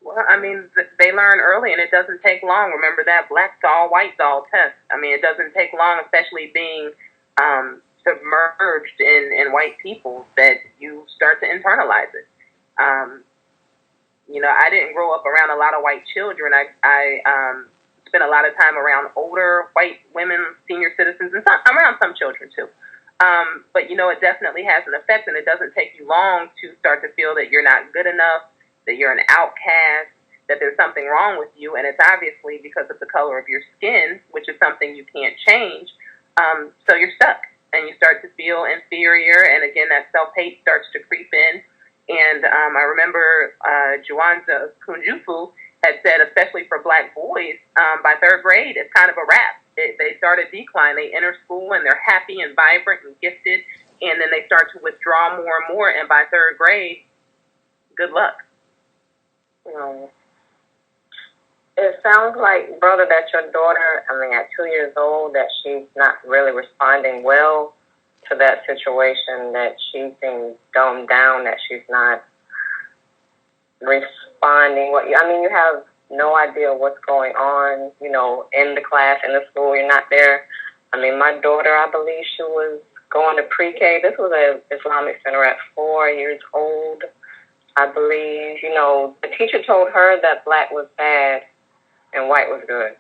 Well, I mean, they learn early, and it doesn't take long. Remember that black doll, white doll test. I mean, it doesn't take long, especially being submerged in white people, that you start to internalize it. You know, I didn't grow up around a lot of white children. I spent a lot of time around older white women, senior citizens, and around some children too. But, you know, it definitely has an effect, and it doesn't take you long to start to feel that you're not good enough, that you're an outcast, that there's something wrong with you, and it's obviously because of the color of your skin, which is something you can't change. So you're stuck, and you start to feel inferior, and again, that self-hate starts to creep in. And I remember Juanza Kunjufu had said, especially for black boys, by third grade, it's kind of a wrap. They start a decline. They enter school, and they're happy and vibrant and gifted, and then they start to withdraw more and more, and by third grade, good luck.
It sounds like, brother, that your daughter, at 2 years old, that she's not really responding well to that situation, that she's being dumbed down, that she's not responding. You have no idea what's going on, in the class, in the school. You're not there. My daughter, I believe she was going to pre-K. This was an Islamic center at 4 years old, I believe. The teacher told her that black was bad and white was good.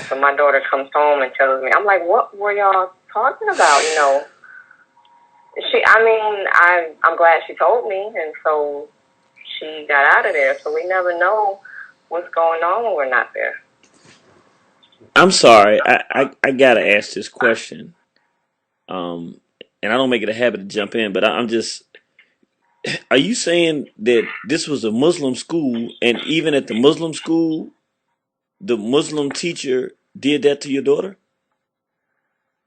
So my daughter comes home and tells me, I'm like, what were y'all talking about? I'm glad she told me, and so she got out of there. So we never know what's going on when we're not there.
I'm sorry. I gotta ask this question. And I don't make it a habit to jump in, but I'm just. Are you saying that this was a Muslim school, and even at the Muslim school, the Muslim teacher did that to your daughter?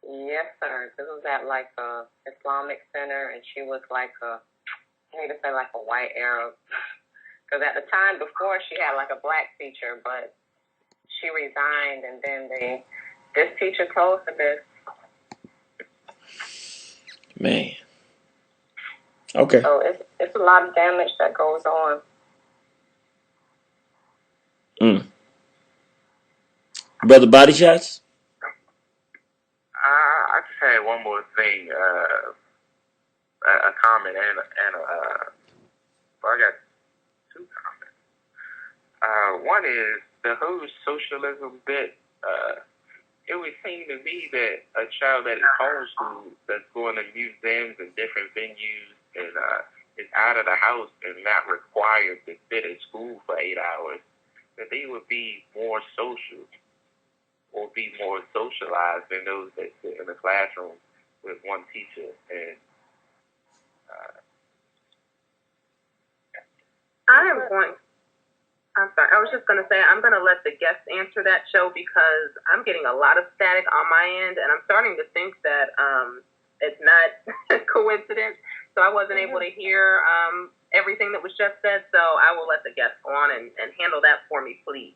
Yes, sir. This was at like a Islamic center, and she was like I hate to say like a white Arab, because at the time before she had like a black teacher, but she resigned, and then this teacher told her this.
Man. Okay.
So it's a lot of damage that goes on.
Brother Body Shots?
I just had one more thing, a comment and I got two comments. One is the whole socialism bit. It would seem to me that a child that is homeschooled, that's going to museums and different venues and is out of the house and not required to sit in school for 8 hours, that they would be more social or be more socialized than those that sit in the classroom with one teacher. And
I'm sorry. I was just going to say, I'm going to let the guests answer that show because I'm getting a lot of static on my end, and I'm starting to think that it's not coincidence. So so I wasn't able to hear everything that was just said, so I will let the guests go on and handle that for me, please.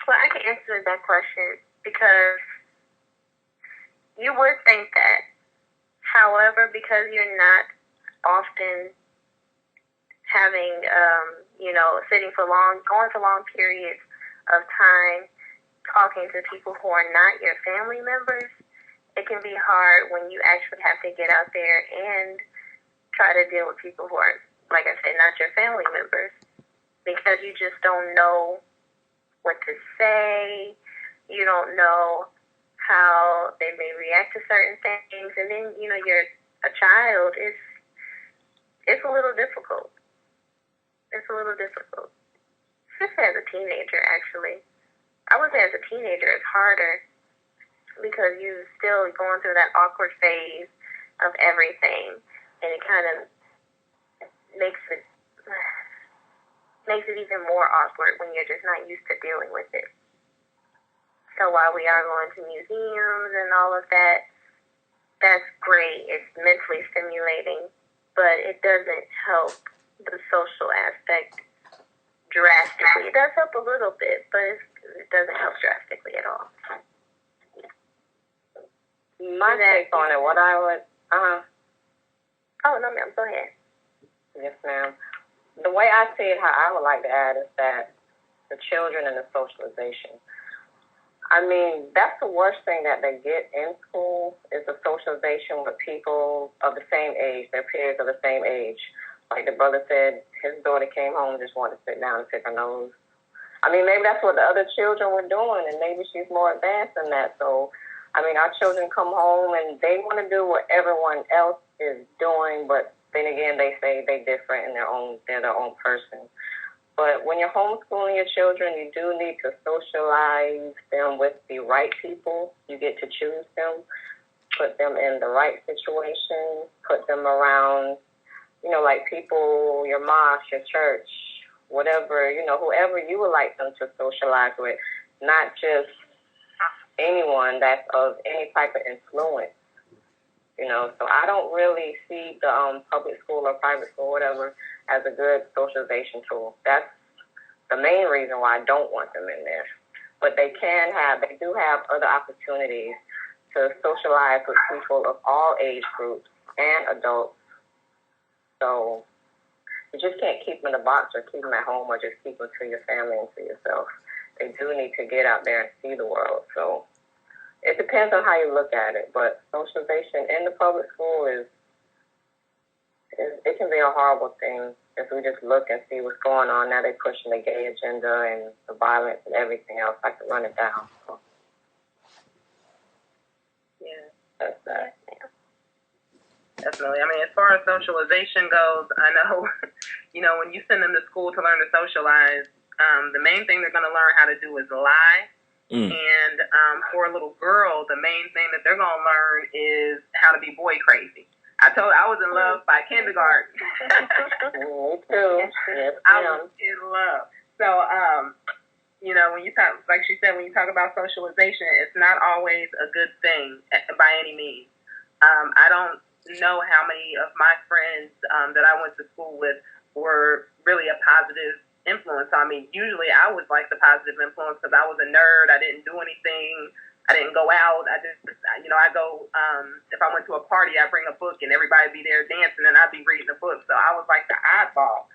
Well, I can answer that question because you would think that. However, because you're not often having, sitting for going for long periods of time, talking to people who are not your family members, it can be hard when you actually have to get out there and try to deal with people who are, like I said, not your family members, because you just don't know what to say. You don't know how they may react to certain things, and then you're a child. It's a little difficult. Especially as a teenager, actually. I would say as a teenager it's harder because you're still going through that awkward phase of everything, and it kind of makes it even more awkward when you're just not used to dealing with it. So while we are going to museums and all of that, that's great. It's mentally stimulating, but it doesn't help the social aspect drastically. It does help a little bit, but it doesn't help drastically at all.
My take on it, what I would,
Oh, no, ma'am, go ahead.
Yes, ma'am. The way I see it, how I would like to add is that the children and the socialization. I mean, that's the worst thing that they get in school is the socialization with people of the same age, their peers of the same age. Like the brother said, his daughter came home and just wanted to sit down and pick her nose. I mean, maybe that's what the other children were doing, and maybe she's more advanced than that. So, I mean, our children come home and they want to do what everyone else is doing, but then again, they say they're different and they're their own person. But when you're homeschooling your children, you do need to socialize them with the right people. You get to choose them, put them in the right situation, put them around, like people, your mosque, your church, whatever, whoever you would like them to socialize with, not just anyone that's of any type of influence. So I don't really see the public school or private school, whatever, as a good socialization tool. That's the main reason why I don't want them in there. But they do have other opportunities to socialize with people of all age groups and adults. So you just can't keep them in a box or keep them at home or just keep them to your family and to yourself. They do need to get out there and see the world. So it depends on how you look at it, but socialization in the public school it can be a horrible thing if we just look and see what's going on. Now they're pushing the gay agenda and the violence and everything else. I can run it down. So.
Yeah.
That's that.
Definitely. I mean, as far as socialization goes, I know, when you send them to school to learn to socialize, the main thing they're going to learn how to do is lie. And for a little girl, the main thing that they're going to learn is how to be boy crazy. I was in love by kindergarten.
Me too. Yes,
I was in love. So, when you talk, like she said, when you talk about socialization, it's not always a good thing by any means. I don't know how many of my friends that I went to school with were really a positive influence on me. Usually I was like the positive influence because I was a nerd. I didn't do anything. I didn't go out. I go, if I went to a party, I'd bring a book and everybody be there dancing and I'd be reading a book. So I was like the oddball.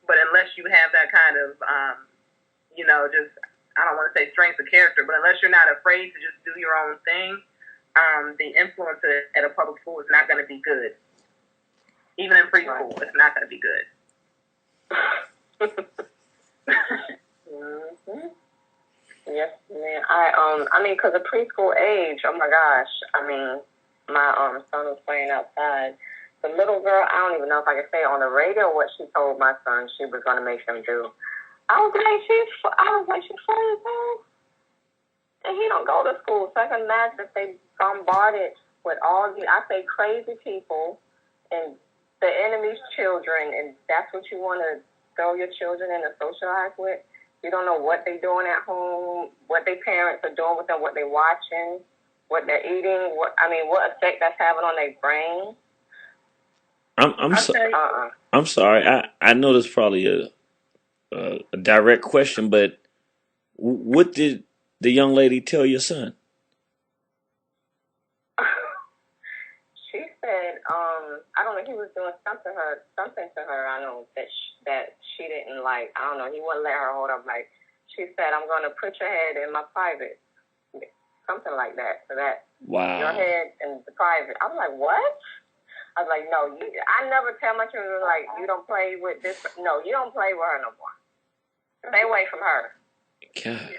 But unless you have that kind of, just, I don't want to say strength of character, but unless you're not afraid to just do your own thing, the influence at a public school is not going to be good. Even in preschool, it's not going to be good.
Mm-hmm. Yes, man. I mean, because of preschool age, oh my gosh. I mean, my son was playing outside. The little girl, I don't even know if I can say on the radio what she told my son she was going to make him do. I was like, she's 4 years old. And he don't go to school. So I can imagine if they bombarded with all these, crazy people and the enemy's children, and that's what you want to throw your children in and socialize with. You don't know what they're doing at home, what their parents are doing with them, what they're watching. what they're eating, what effect that's having on their brain.
I'm sorry. I know this is probably a direct question, but what did the young lady tell your son?
She said, I don't know, he was doing something to her. I know that she didn't like. I don't know. He wouldn't let her hold up. Like she said, I'm going to put your head in my private, something like that. So that your head in the private. I was like, what? I was like, no. I never tell my children like you don't play with this. No, you don't play with her no more. Stay away from her.
God.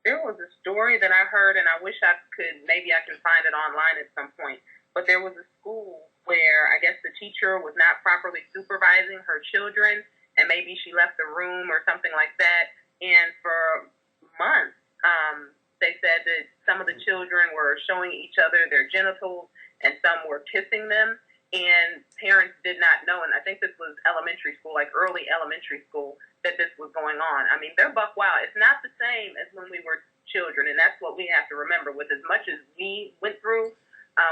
There was a story that I heard, and I wish maybe I can find it online at some point. But there was a school where I guess the teacher was not properly supervising her children, and maybe she left the room or something like that. And for months, they said that some of the children were showing each other their genitals, and some were kissing them. And parents did not know, and I think this was elementary school, like early elementary school, that this was going on. I mean, they're buck wild. It's not the same as when we were children, and that's what we have to remember. With as much as we went through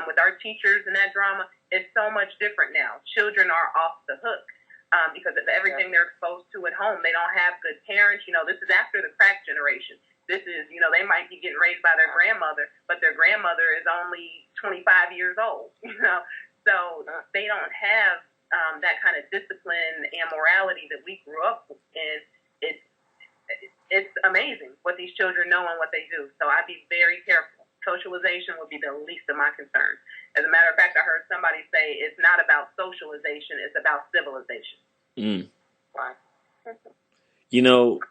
with our teachers and that drama, it's so much different now. Children are off the hook because of everything they're exposed to at home. They don't have good parents. This is after the crack generation. This is, they might be getting raised by their grandmother, but their grandmother is only 25 years old, So they don't have that kind of discipline and morality that we grew up in. It's amazing what these children know and what they do. So I'd be very careful. Socialization would be the least of my concerns. As a matter of fact, I heard somebody say it's not about socialization, it's about civilization.
Right.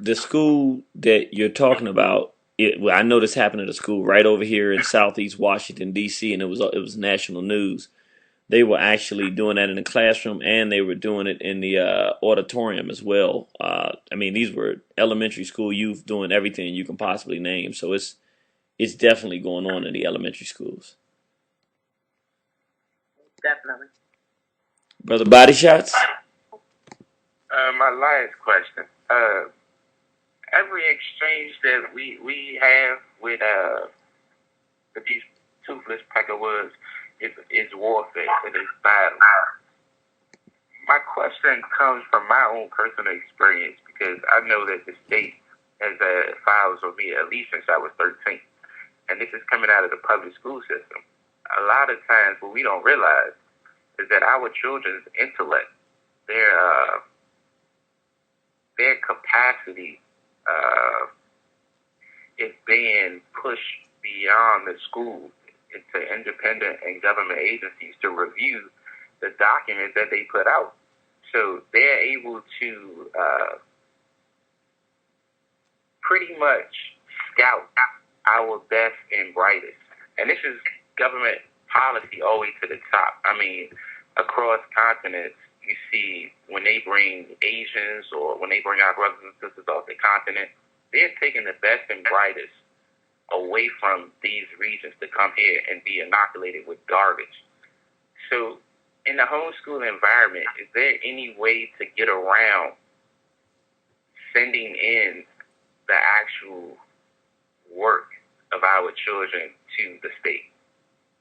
The school that you're talking about, I know this happened at a school right over here in Southeast Washington, D.C., and it was national news. They were actually doing that in the classroom, and they were doing it in the auditorium as well. These were elementary school youth doing everything you can possibly name. So it's definitely going on in the elementary schools.
Definitely.
Brother Body Shots?
My last question. Every exchange that we have with these toothless peckerwoods is warfare. It is battle. My question comes from my own personal experience because I know that the state has files with me at least since I was 13. And this is coming out of the public school system. A lot of times what we don't realize is that our children's intellect, their capacity is being pushed beyond the school into independent and government agencies to review the documents that they put out. So they're able to pretty much scout our best and brightest. And this is government policy all the way to the top. Across continents, you see when they bring Asians or when they bring our brothers and sisters off the continent, they're taking the best and brightest away from these regions to come here and be inoculated with garbage. So in the homeschool environment, is there any way to get around sending in the actual work of our children to the state?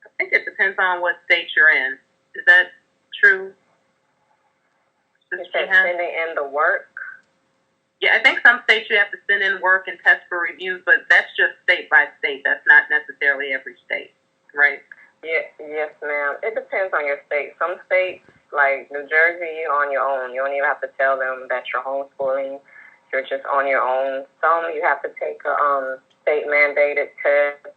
I think it depends on what state you're in. Is that true?
You said sending in the work?
Yeah, I think some states you have to send in work and test for reviews, but that's just state by state. That's not necessarily every state, right?
Yeah, yes, ma'am. It depends on your state. Some states, like New Jersey, you're on your own. You don't even have to tell them that you're homeschooling. You're just on your own. Some you have to take a state-mandated test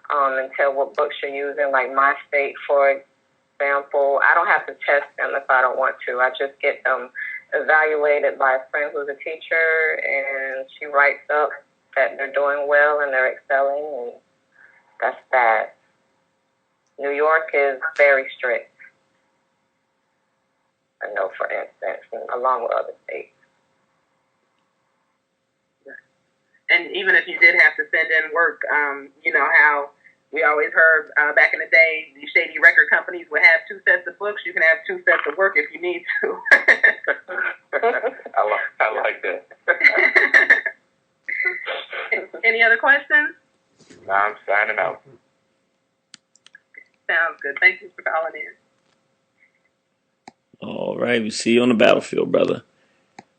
and tell what books you're using. Like my state, for example, I don't have to test them if I don't want to. I just get them evaluated by a friend who's a teacher, and she writes up that they're doing well and they're excelling, and that's that. New York is very strict, I know, for instance, along with other states.
And even if you did have to send in work, you know how we always heard back in the day, these shady record companies would have 2 sets of books. You can have 2 sets of work if you need to.
I like that.
Any other questions?
No, I'm signing out.
Sounds good. Thank you for calling in.
All right, we see you on the battlefield, brother.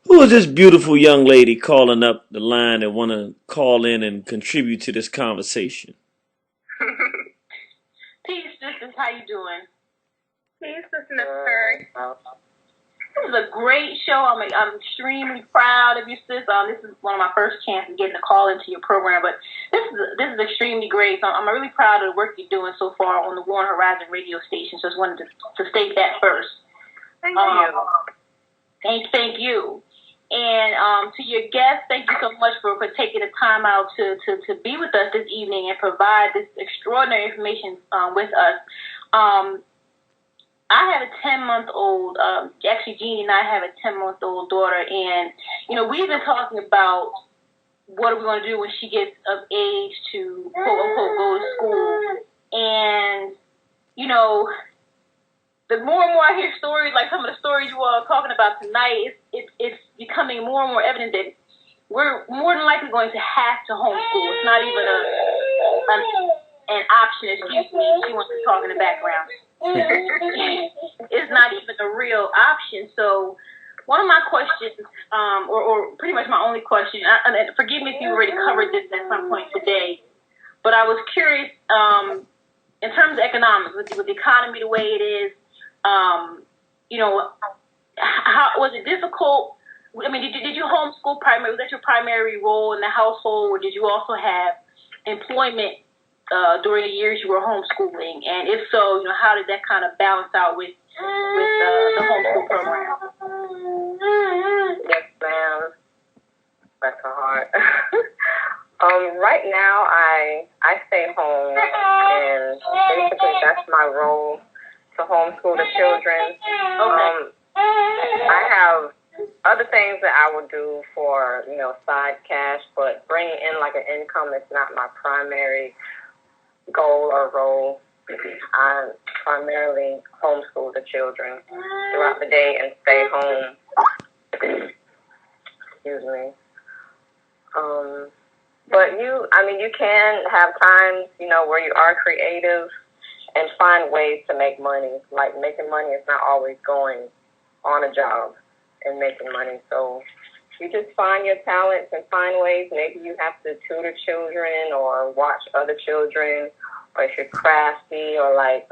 Who is this beautiful young lady calling up the line and want to call in and contribute to this conversation?
Peace, sisters. How you doing?
Peace, Sister Necessary.
This is a great show. I'm extremely proud of you, sis. This is one of my first chances getting a call into your program, but this is extremely great. So I'm really proud of the work you're doing so far on the Warren Horizon radio station. So I just wanted to state that first.
Thank you.
Thank you. And to your guests, thank you so much for taking the time out to be with us this evening and provide this extraordinary information with us. I have a 10-month-old, actually Jeannie and I have a 10-month-old daughter, and, we've been talking about what are we going to do when she gets of age to, quote-unquote, go to school. And, the more and more I hear stories, like some of the stories you all are talking about tonight, it's becoming more and more evident that we're more than likely going to have to homeschool. It's not even an option. Excuse me. She wants to talk in the background. It's not even a real option. So one of my questions, or pretty much my only question, and forgive me if you already covered this at some point today, but I was curious in terms of economics, with the economy the way it is, how was it difficult? I mean, did you homeschool primary? Was that your primary role in the household, or did you also have employment during the years you were homeschooling? And if so, how did that kind of balance out with the homeschool program?
Yes, ma'am. That's so hard. Right now, I stay home, and basically that's my role, to homeschool the children. I have other things that I would do for, side cash, but bringing in like an income is not my primary goal or role. I primarily homeschool the children throughout the day and stay home. Excuse me. But you can have times, where you are creative and find ways to make money. Like, making money is not always going on a job and making money. So you just find your talents and find ways. Maybe you have to tutor children or watch other children, or if you're crafty, or like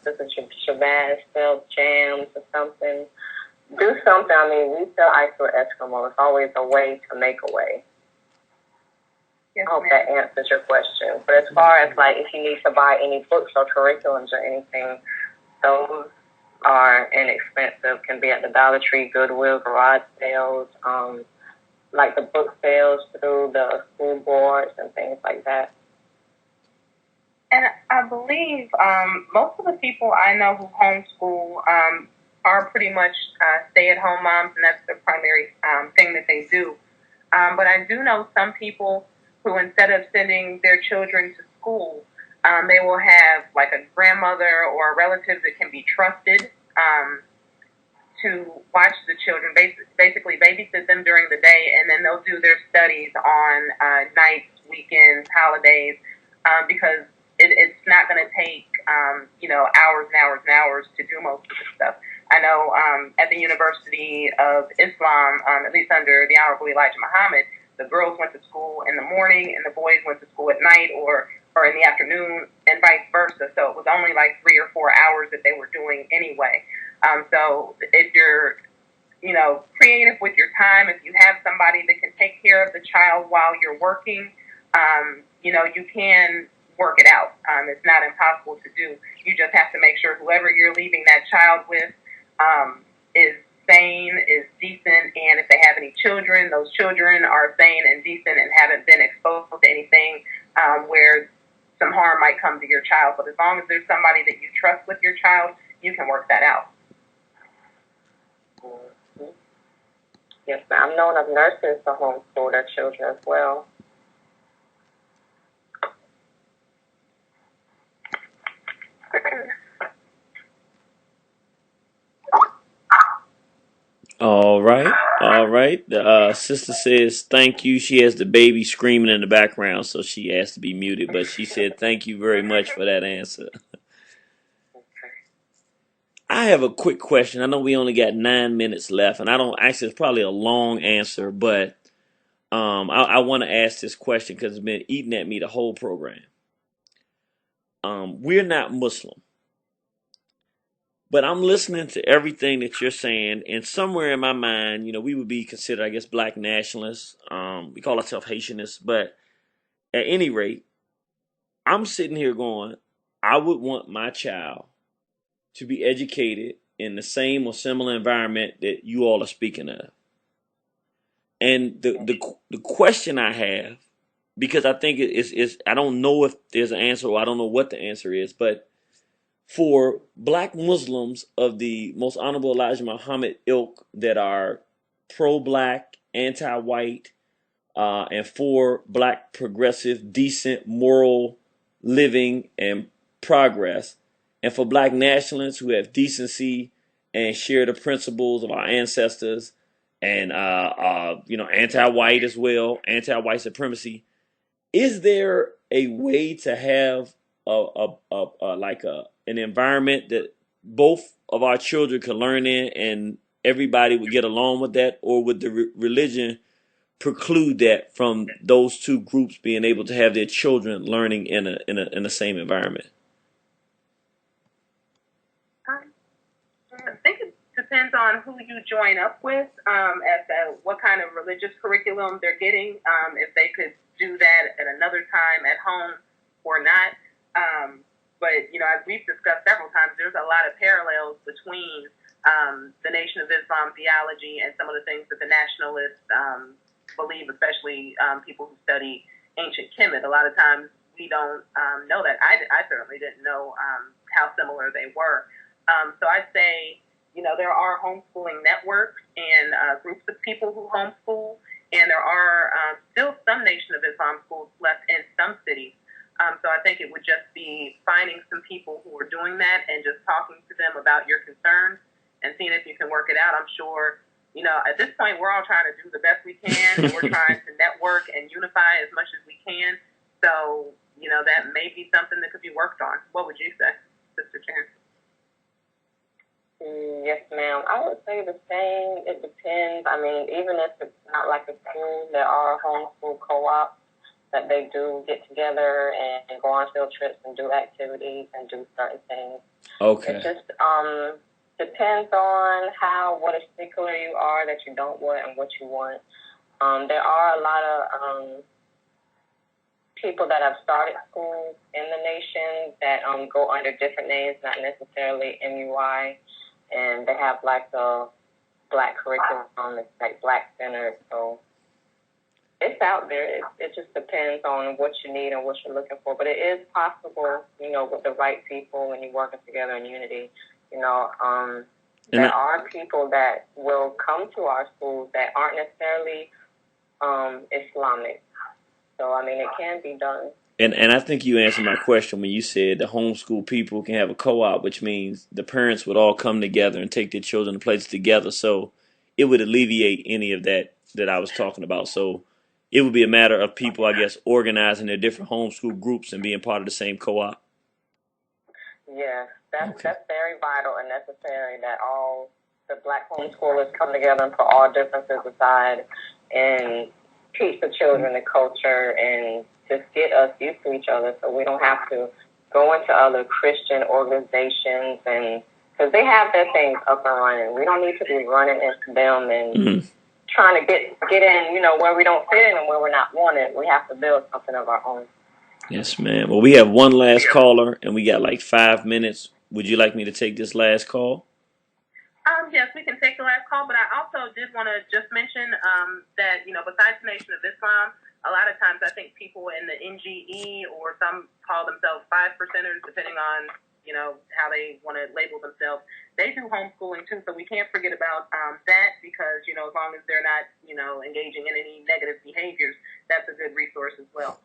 Sister Shabazz sells jams or something. Do something. We sell ice for Eskimo. It's always a way to make a way.
Yes,
I hope that answers your question. But as far as like if you need to buy any books or curriculums or anything, those are inexpensive. Can be at the Dollar Tree, Goodwill, garage sales, like the book sales through the school boards and things like that.
And I believe most of the people I know who homeschool are pretty much stay-at-home moms, and that's the primary thing that they do. But I do know some people who, instead of sending their children to school, they will have like a grandmother or a relative that can be trusted to watch the children, basically babysit them during the day, and then they'll do their studies on nights, weekends, holidays, because it's not going to take, hours and hours and hours to do most of the stuff. I know at the University of Islam, at least under the Honorable Elijah Muhammad, the girls went to school in the morning and the boys went to school at night or in the afternoon, and vice versa. So it was only like 3 or 4 hours that they were doing anyway. So if you're, creative with your time, if you have somebody that can take care of the child while you're working, you can work it out. It's not impossible to do. You just have to make sure whoever you're leaving that child with is sane, is decent, and if they have any children, those children are sane and decent and haven't been exposed to anything where some harm might come to your child. But as long as there's somebody that you trust with your child, you can work that out.
Mm-hmm. Yes, ma'am. I've known of nurses to homeschool their children as well.
All right. The sister says thank you. She has the baby screaming in the background, so she asked to be muted. But she said thank you very much for that answer. I have a quick question. I know we only got 9 minutes left, and I don't actually. It's probably a long answer, but I want to ask this question because it's been eating at me the whole program. We're not Muslim, but I'm listening to everything that you're saying, and somewhere in my mind, we would be considered, I guess, black nationalists. We call ourselves Haitianists, but at any rate, I'm sitting here going, I would want my child to be educated in the same or similar environment that you all are speaking of. And the question I have, because I think it's I don't know if there's an answer or I don't know what the answer is, but for black Muslims of the most honorable Elijah Muhammad ilk that are pro-black, anti-white, and for black progressive, decent, moral living and progress, and for black nationalists who have decency and share the principles of our ancestors, and anti-white as well, anti-white supremacy. Is there a way to have an environment that both of our children can learn in, and everybody would get along with that, or would the religion preclude that from those two groups being able to have their children learning in the same environment?
I think it depends on who you join up with, as to what kind of religious curriculum they're getting, if they could do that at another time at home or not. But, as we've discussed several times, there's a lot of parallels between the Nation of Islam theology and some of the things that the nationalists believe, especially people who study ancient Kemet. A lot of times we don't know that. I certainly didn't know how similar they were. So I'd say, there are homeschooling networks and groups of people who homeschool, and there are still some Nation of Islam schools left in some cities. So I think it would just be finding some people who are doing that and just talking to them about your concerns and seeing if you can work it out. I'm sure, at this point, we're all trying to do the best we can, and we're trying to network and unify as much as we can. So, that may be something that could be worked on. What would you say, Sister Chance?
Yes, ma'am. I would say the same. It depends. I mean, even if it's not like a school, there are homeschool co-ops that they do get together and go on field trips and do activities and do certain things.
Okay.
It just depends on what a stickler you are that you don't want and what you want. There are a lot of people that have started schools in the nation that go under different names, not necessarily MUI, and they have like a black curriculum, it's like black centered. So it's out there. It just depends on what you need and what you're looking for. But it is possible, with the right people and you're working together in unity. There are people that will come to our schools that aren't necessarily Islamic. So, I mean, it can be done.
And I think you answered my question when you said the homeschool people can have a co-op, which means the parents would all come together and take their children to places together. So it would alleviate any of that I was talking about. So it would be a matter of people, I guess, organizing their different homeschool groups and being part of the same co-op.
Yes, that's very vital and necessary that all the black homeschoolers come together and put all differences aside and teach the children the culture and just get us used to each other so we don't have to go into other Christian organizations, and because they have their things up and running. We don't need to be running into them and trying to get in, where we don't fit in and where we're not wanted. We have to build something of our own.
Yes, ma'am. Well, we have one last caller, and we got like 5 minutes. Would you like me to take this last call?
Yes, we can take the last call, but I also did want to just mention that, besides the Nation of Islam, a lot of times I think people in the NGE, or some call themselves 5%ers, depending on, how they want to label themselves, they do homeschooling too. So we can't forget about that, because, as long as they're not, engaging in any negative behaviors, that's a good resource as well.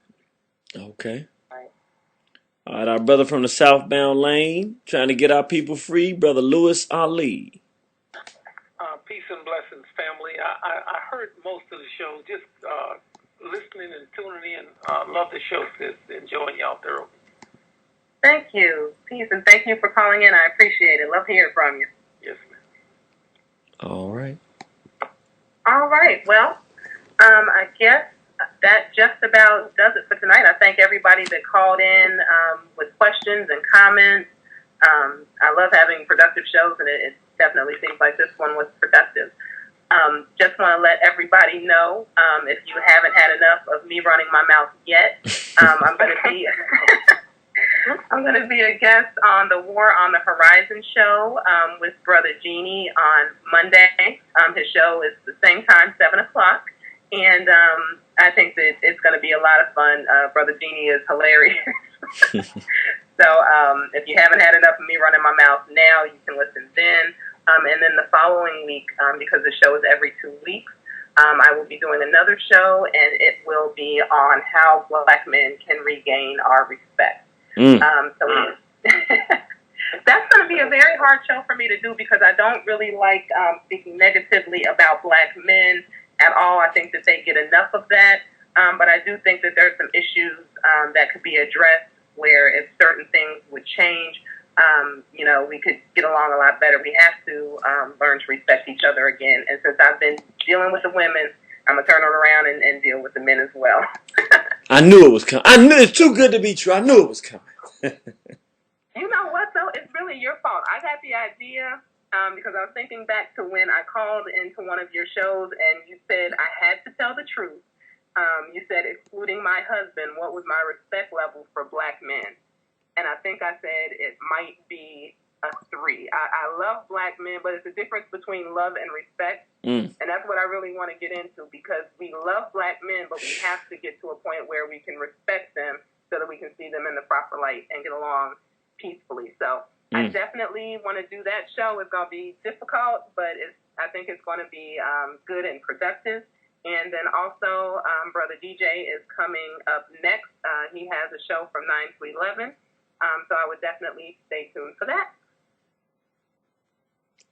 Okay. All right, our brother from the southbound lane, trying to get our people free, Brother Louis Ali.
Peace and blessings, family. I heard most of the show, just listening and tuning in. Love the show, sis. Enjoying y'all thoroughly.
Thank you. Peace, and thank you for calling in. I appreciate it. Love hearing from you.
Yes, ma'am.
All right.
All right. Well, I guess that just about does it for tonight. I thank everybody that called in with questions and comments. I love having productive shows, and it definitely seems like this one was productive. Just want to let everybody know, if you haven't had enough of me running my mouth yet, I'm going to be a guest on the War on the Horizon show with Brother Genie on Monday. His show is the same time, 7 o'clock. And I think that it's going to be a lot of fun. Brother Genie is hilarious. So if you haven't had enough of me running my mouth now, you can listen then. And then the following week, because the show is every 2 weeks, I will be doing another show, and it will be on how Black men can regain our respect. So that's going to be a very hard show for me to do because I don't really like speaking negatively about Black men at all. I think that they get enough of that. But I do think that there's some issues that could be addressed where if certain things would change, we could get along a lot better. We have to learn to respect each other again. And since I've been dealing with the women, I'm going to turn it around and deal with the men as well.
I knew it was coming. I knew it's too good to be true. I knew it was coming.
You know what, though? It's really your fault. I got the idea because I was thinking back to when I called into one of your shows and you said I had to tell the truth. You said, excluding my husband, what was my respect level for Black men? And I think I said it might be a 3. I love Black men, but it's a difference between love and respect. And that's what I really want to get into because we love Black men, but we have to get to a point where we can respect them so that we can see them in the proper light and get along peacefully. So I definitely want to do that show. It's going to be difficult, but I think it's going to be good and productive. And then also, Brother DJ is coming up next. He has a show from 9 to 11. So I would definitely stay tuned for that.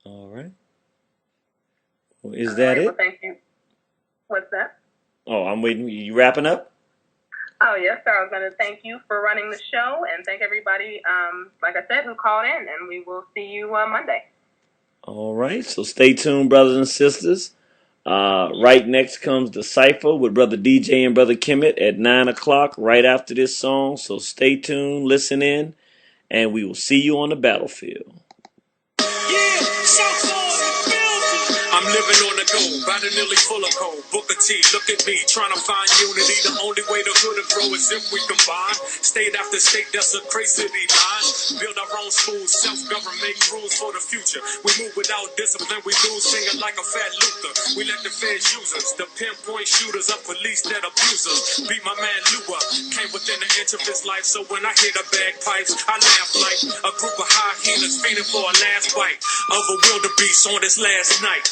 All right. Well, is that it?
Well, thank you. What's that?
Oh, I'm waiting. You wrapping up?
Oh, yes, sir. I was going to thank you for running the show and thank everybody, like I said, who called in. And we will see you Monday.
All right. So stay tuned, brothers and sisters. Right next comes the Cypher with Brother DJ and Brother Kemet at 9 o'clock right after this song. So stay tuned, listen in, and we will see you on the battlefield.
I'm living on the go, body nearly full of cold. Booker T, look at me, trying to find unity. The only way to good and grow is if we combine. State after state, that's a crazy line. Build our own schools, self-govern, make rules for the future. We move without discipline, we lose singing like a fat Luther. We let the feds use us, the pinpoint shooters of police that abuse us. Beat my man Lou up, came within an inch of his life. So when I hear the bagpipes, I laugh like a group of high heelers fiending for a last bite of a wildebeest on this last night.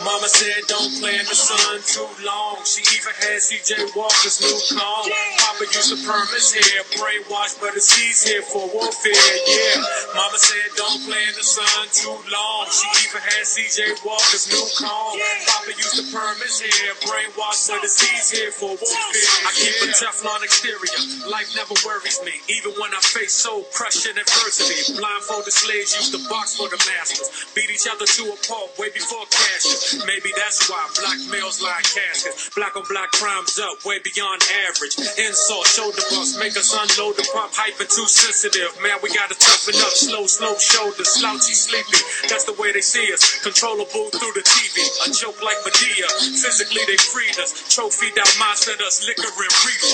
Mama said don't play in the sun too long. She even had CJ Walker's new clone. Papa used to perm his hair, brainwashed, but his seeds here for warfare, yeah. Mama said don't play in the sun too long. She even had CJ Walker's new clone. Papa used to perm his hair, brainwashed, but his seeds here for warfare. I keep a Teflon exterior. Life never worries me, even when I face soul crushing adversity. Blindfolded slaves used to box for the masters, beat each other to a pulp way before cash. Maybe that's why black males lie caskets. Black on black crimes up way beyond average. Insult, shoulder bumps, make us unload the pump. Hyper too sensitive, man, we gotta toughen up. Slow shoulders, slouchy, sleepy. That's the way they see us. Controllable through the TV. A joke like Medea. Physically they freed us. Trophied out minds fed us liquor and reefer.